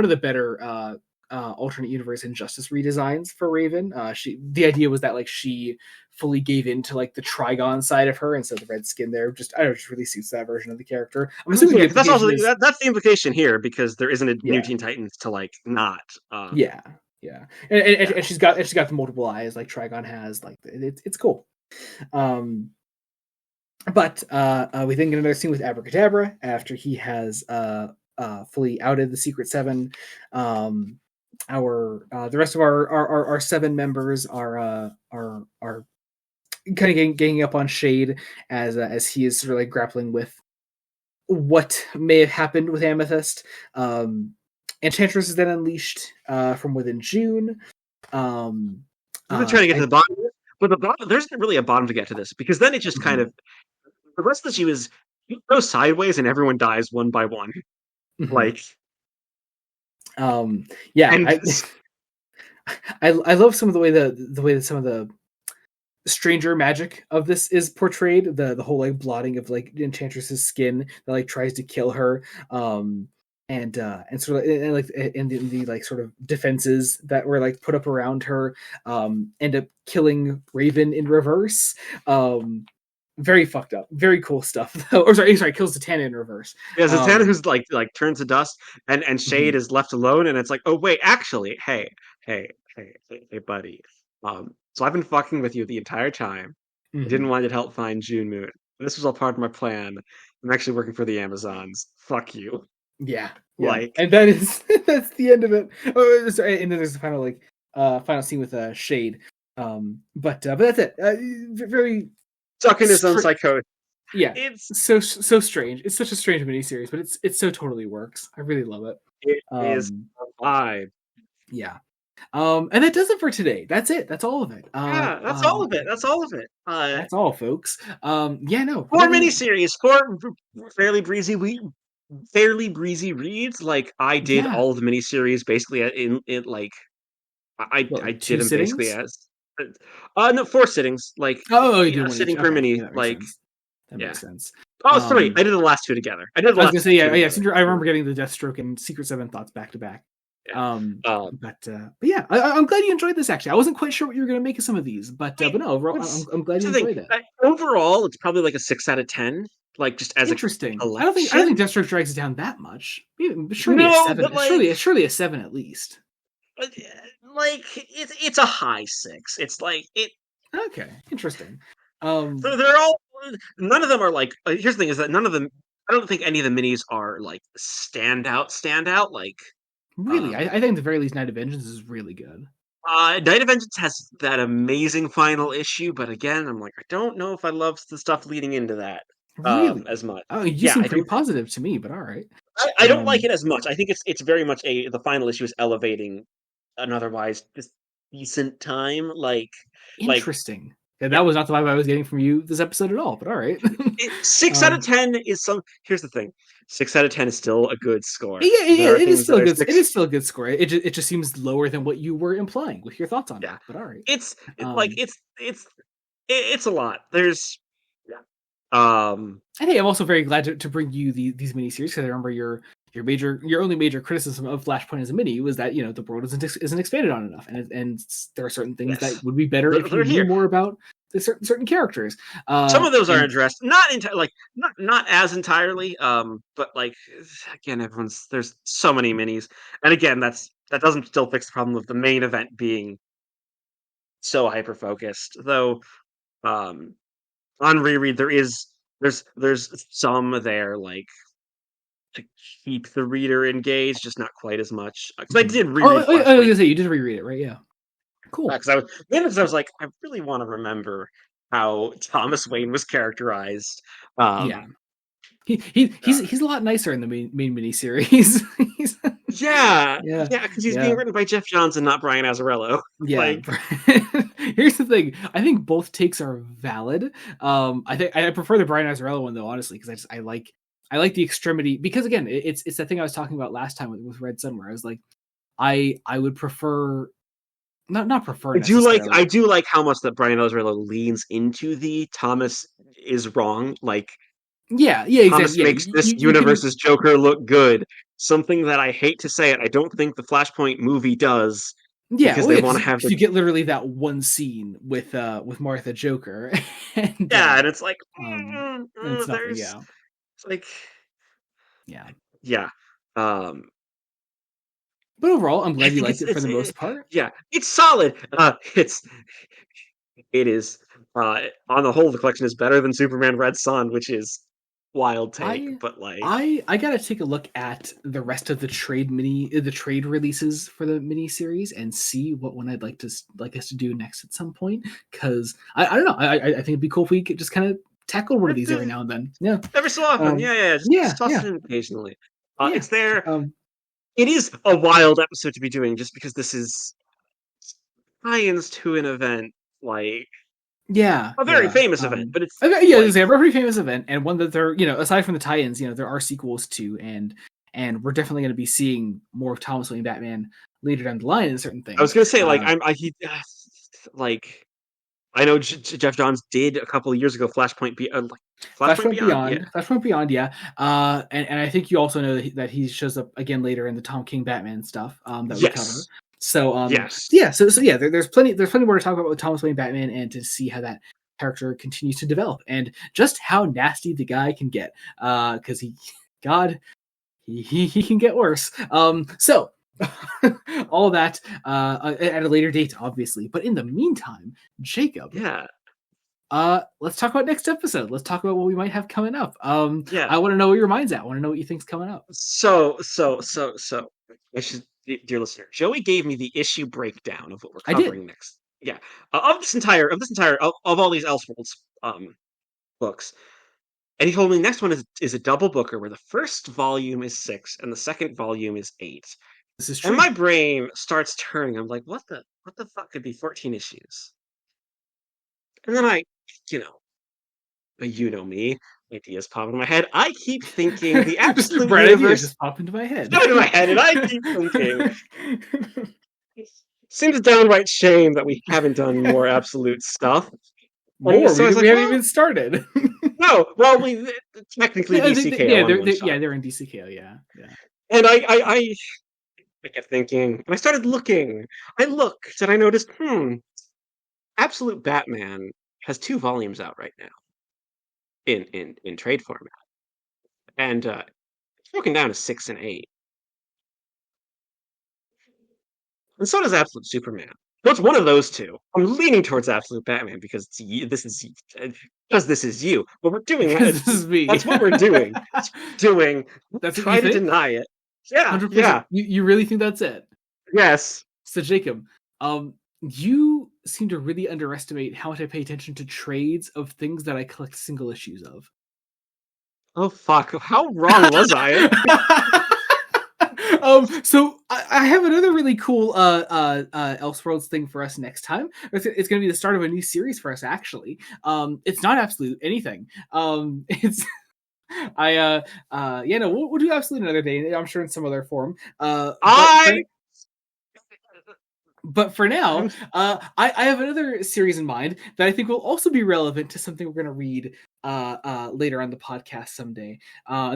the better alternate universe Injustice redesigns for Raven. The idea was that like she fully gave into like the Trigon side of her, and so the red skin there just really suits that version of the character. I'm assuming that's also that's the implication here, because there isn't a New Teen Titans to like not. And she's got the multiple eyes like Trigon has. Like it's cool. But we then get another scene with Abracadabra after he has fully outed the Secret Seven. The rest of our 7 members are kind of ganging up on Shade as he is sort of like grappling with what may have happened with Amethyst. Enchantress is then unleashed from within June. I'm trying to get to the bottom, but there isn't really a bottom to get to this, because then it just kind of, the rest of the issue is you go sideways and everyone dies one by one. Like, I love some of the way that some of the stranger magic of this is portrayed. The whole like blotting of like Enchantress's skin that like tries to kill her, and sort of and the like sort of defenses that were like put up around her end up killing Raven in reverse. Very fucked up, very cool stuff. Or sorry, kills Zatanna in reverse. Yeah, Zatanna who's like turns to dust, and Shade is left alone, and it's like, oh wait, actually, hey, buddy. So I've been fucking with you the entire time. I didn't want you to help find June Moon. This was all part of my plan. I'm actually working for the Amazons. Fuck you. Yeah. Like, and that's the end of it. Oh, sorry, and then there's the final scene with Shade. But that's it. Very stuck in his own psychosis. Yeah, it's so strange. It's such a strange miniseries, but it so totally works. I really love it. It is a vibe. Yeah. And that does it for today. That's it. That's all of it. Yeah, that's all of it. That's all of it. That's all, folks. Yeah, no, Four really, miniseries, four fairly fairly breezy reads. Like I did yeah. all of the miniseries basically in like What, I like did two them basically sittings? as no, four sittings. Like Oh, you do a one each. sitting per Okay, mini. yeah, that makes Like sense. That yeah. makes sense. Oh, sorry, Um, I did the last two together. I did the I was last gonna say, two yeah, yeah. together. I remember getting the Deathstroke and Secret Seven thoughts back to back. Yeah. Um, Um, but yeah, I'm glad you enjoyed this. Actually, I wasn't quite sure what you were gonna make of some of these, but no, overall, I'm glad that's you the thing. enjoyed it. Overall, it's probably like a 6 out of 10. Like just as a Interesting. I don't think collection. Deathstroke drags it down that much. Surely a No, seven. but like Surely a seven at least. uh, like it's a high six. It's like it. Okay, interesting. They're all none of them are like. Here's the thing: is that none of them. I don't think any of the minis are like standout. Like Really, um, I think at the very least, Night of Vengeance is really good. Night of Vengeance has that amazing final issue, but again, I'm like, I don't know if I love the stuff leading into that Really? as much. Oh, you Yeah, seem I pretty don't. positive to me, but all right. I don't like Um, it as much. I think it's very much a the final issue is elevating an otherwise just decent time. Like interesting. Yeah, yeah, that was not the vibe I was getting from you this episode at all, but all right. 6 out of um, 10 is some. Here's the thing: 6 out of 10 is still a good score. yeah, There are it is things still that a are good. It six. is still a good score. It just seems lower than what you were implying with your thoughts on it. Yeah, But all right. like Um, it's a lot. There's yeah. and hey, I'm also very glad to bring you these miniseries because I remember your only major criticism of Flashpoint as a mini was that the world isn't expanded on enough, and there are certain things that Yes, would be better if you they're knew here. more about the certain characters. Some of those are And addressed, not entirely, like not as entirely. But like again, there's so many minis, and again, that doesn't still fix the problem of the main event being so hyper focused. Though, um, on reread there's some there like to keep the reader engaged, just not quite as much. Because I Mhm. did Oh, reread I was Flashpoint gonna say you did reread it, right? Yeah, cool. because I was like, I really want to remember how Thomas Wayne was characterized. Yeah, Um, uh, he's a lot nicer in the main miniseries. he's, yeah, yeah, yeah, because he's being yeah. written by Jeff Johns and not Brian Azzarello. Yeah. Like, Here's the thing. I think both takes are valid. I think I prefer the Brian Azzarello one though, honestly, because I like the extremity because again, it's that thing I was talking about last time with Red Sun, where I was like, I would prefer not prefer I necessarily. do like how much that Brian Azzarello leans into the Thomas is wrong. Like Yeah, exactly. Thomas Yeah, makes this you can. universe's Joker look good. Something that I hate to say it, I don't think the Flashpoint movie does Yeah, because well, they yeah, want to have because the you get literally that one scene with Martha Joker, and yeah, and it's like and it's nothing. there's Yeah, it's like yeah. yeah, um, But overall, I'm I glad you think liked it for the most part. yeah, it's solid. It is on the whole the collection is better than Superman Red Son, which is wild take, I but like I gotta take a look at the rest of the trade releases for the mini series and see what one I'd like us to do next at some point. Because I don't know, I think it'd be cool if we could just kind of tackle one of these every now and then. Yeah, every so often, um, just yeah, toss yeah, it in occasionally. yeah. It's there. Um, It is a wild episode to be doing, just because this is tie-ins to an event, like yeah, a very yeah. famous event, but it's Okay, yeah, like it's a pretty famous event, and one that they're aside from the tie-ins, there are sequels to, and we're definitely going to be seeing more of Thomas Wayne Batman later down the line in certain I was things. gonna say, like like I know Jeff Johns did a couple of years ago Flashpoint Beyond, yeah, Flashpoint Beyond, yeah. And I think you also know that he shows up again later in the Tom King Batman stuff that we cover. yes, So yes, yeah, so yeah, there's plenty more to talk about with Thomas Wayne Batman and to see how that character continues to develop and just how nasty the guy can get. Because God, he can get worse. So all that at a later date, obviously. But in the meantime, Jacob, yeah, let's talk about next episode. Let's talk about what we might have coming up. yeah. I want to know where your mind's at. I want to know what you think's coming up. So, I should, dear listener, Joey gave me the issue breakdown of what we're I did. covering next. Yeah, of all these Elseworlds books, and he told me the next one is a double booker where the first volume is 6 and the second volume is 8. This is true. And my brain starts turning. I'm like, what the fuck could be 14 issues? And then you know me, ideas pop into my head. I keep thinking the absolute bright ideas universe just pop into my head. pop into my head, and I keep thinking it seems a downright shame that we haven't done more absolute stuff. More? So we haven't even started. No, well, we technically DCKO. They're in DCKO, yeah. And I kept thinking, and I started looking. I looked, and I noticed, Absolute Batman has 2 volumes out right now in trade format, and it's broken down to 6 and 8, and so does Absolute Superman. So it's one of those two. I'm leaning towards Absolute Batman because this is you. But we're doing that. This is me. That's what we're doing. That's try to deny it. Yeah, 100%. Yeah. You really think that's it? Yes. So Jacob, you seem to really underestimate how much I pay attention to trades of things that I collect single issues of. Oh fuck! How wrong was I? So I have another really cool Elseworlds thing for us next time. It's going to be the start of a new series for us. Actually, it's not absolute anything. It's we'll do absolute another day. I'm sure in some other form. But for now, I have another series in mind that I think will also be relevant to something we're going to read later on the podcast someday.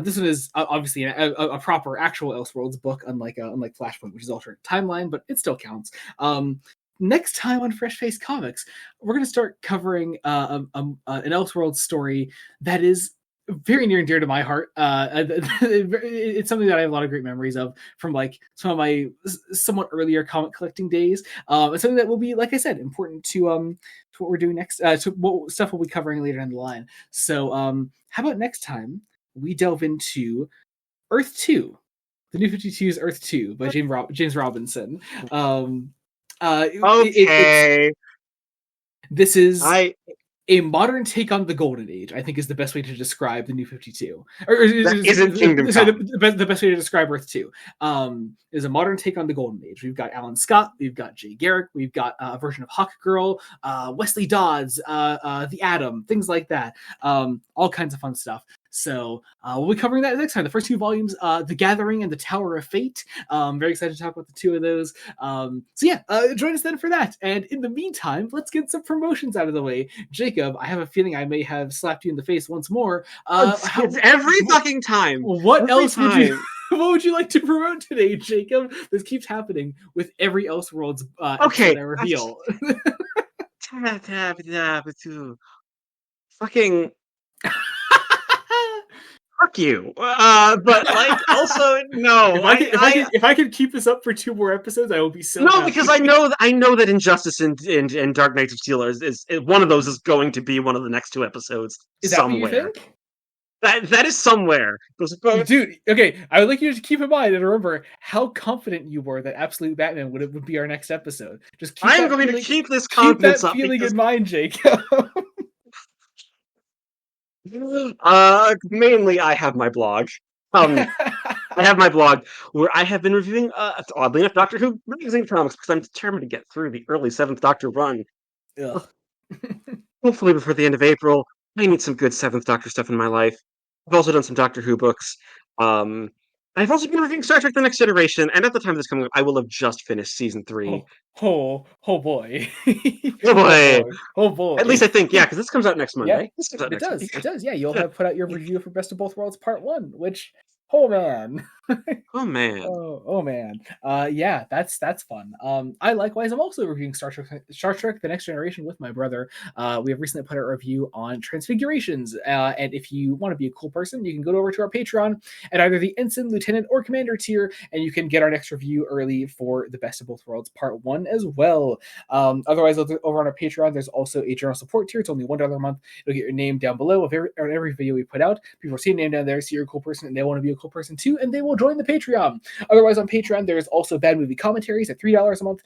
This one is obviously a proper actual Elseworlds book, unlike Flashpoint, which is alternate timeline, but it still counts. Next time on Fresh Face Comics, we're going to start covering an Elseworlds story that is very near and dear to my heart. It's something that I have a lot of great memories of from like some of my somewhat earlier comic collecting days. It's something that will be, like I said, important to what we're doing next, to what stuff we'll be covering later down the line. So how about next time we delve into Earth 2, the New 52's Earth 2 by James Robinson. Okay. This is a modern take on the Golden Age, I think, is the best way to describe the New 52. Isn't Kingdom Come. The best way to describe Earth 2 is a modern take on the Golden Age. We've got Alan Scott, we've got Jay Garrick, we've got a version of Hawk Girl, Wesley Dodds, The Atom, things like that. All kinds of fun stuff. So we'll be covering that next time. The first 2 volumes, The Gathering and The Tower of Fate. Very excited to talk about the 2 of those. Join us then for that. And in the meantime, let's get some promotions out of the way. Jacob, I have a feeling I may have slapped you in the face once more. It's every fucking time. What else would you... What would you like to promote today, Jacob? This keeps happening with every Elseworlds episode I reveal. Fucking... Fuck you. But like, also no. If I could keep this up for 2 more episodes, I will be so happy. Because I know that Injustice and Dark Knights of Steel is one of those is going to be one of the next 2 episodes. Is that somewhere. What you think? That is somewhere. Dude, okay. I would like you to keep in mind and remember how confident you were that Absolute Batman would be our next episode. Just I'm going to keep this confidence up. Keep that feeling in mind, Jacob. Mainly I have my blog. I have my blog where I have been reviewing, oddly enough, Doctor Who magazine comics because I'm determined to get through the early 7th Doctor run. Hopefully before the end of April. I need some good 7th Doctor stuff in my life. I've also done some Doctor Who books. I've also been reviewing Star Trek The Next Generation, and at the time of this coming up, I will have just finished season 3. Oh boy. Oh boy. Oh boy. At least I think, because this comes out next Monday. Yeah, it does. Yeah, you'll have put out your review for Best of Both Worlds Part 1, which, oh man. Oh man. Oh man. Yeah, that's fun. I likewise am also reviewing Star Trek The Next Generation with my brother. We have recently put out a review on Transfigurations. And if you want to be a cool person, you can go over to our Patreon at either the Ensign, Lieutenant, or Commander tier, and you can get our next review early for the Best of Both Worlds Part 1 as well. Otherwise, over on our Patreon, there's also a general support tier. It's only $1 a month. You'll get your name down below of every video we put out. People see your name down there, see you're a cool person, and they want to be a cool person too, and they will join the Patreon. Otherwise, on Patreon, there's also bad movie commentaries at $3 a month,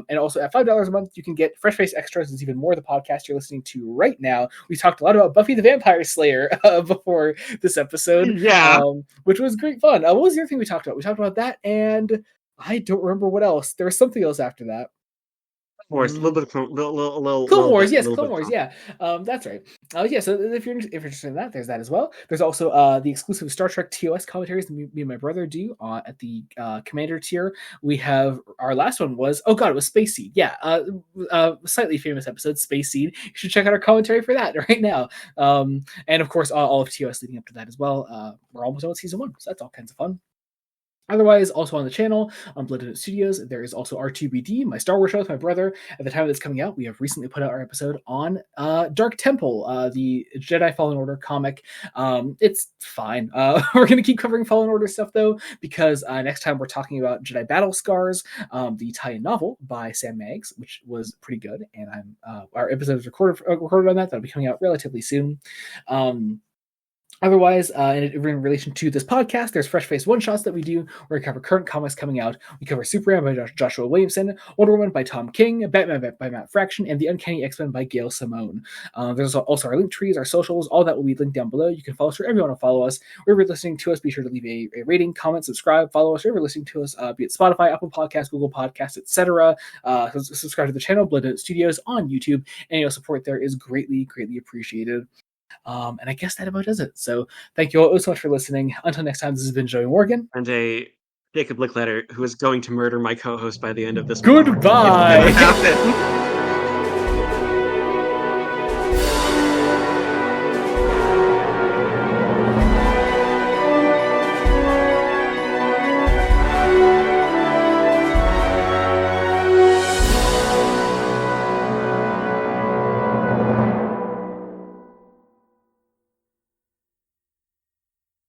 and also at $5 a month, you can get Fresh Face Extras. It's even more the podcast you're listening to right now. We talked a lot about Buffy the Vampire Slayer before this episode, which was great fun. What was the other thing we talked about? We talked about that and I don't remember what else. There was something else after that. Or it's a little bit, Clone Wars, yes, little Clone bit. Wars, yeah, that's right. Yeah, so if you're interested in that, there's that as well. There's also the exclusive Star Trek TOS commentaries that me and my brother do at the Commander tier. We have our last one was it was Space Seed, yeah, slightly famous episode, Space Seed. You should check out our commentary for that right now. And of course, all of TOS leading up to that as well. We're almost out of season 1, so that's all kinds of fun. Otherwise, also on the channel, on Blood Note Studios, there is also R2BD, my Star Wars show with my brother. At the time of this coming out, we have recently put out our episode on Dark Temple, the Jedi Fallen Order comic. It's fine. We're going to keep covering Fallen Order stuff, though, because next time we're talking about Jedi Battle Scars, the tie-in novel by Sam Maggs, which was pretty good, and our episode is recorded on that. That'll be coming out relatively soon. Otherwise, in relation to this podcast, there's Fresh Face One-Shots that we do, where we cover current comics coming out. We cover Superman by Joshua Williamson, Wonder Woman by Tom King, Batman by Matt Fraction, and The Uncanny X-Men by Gail Simone. There's also our link trees, our socials, all that will be linked down below. You can follow us wherever you want to follow us. Wherever you're listening to us, be sure to leave a rating, comment, subscribe, follow us wherever you're listening to us, be it Spotify, Apple Podcasts, Google Podcasts, etc. Subscribe to the channel, Blood Note Studios on YouTube. Any of your support there is greatly, greatly appreciated. And I guess that about does it. So thank you all so much for listening. Until next time, this has been Joey Morgan. And a Jacob Licklider who is going to murder my co-host by the end of this. Goodbye!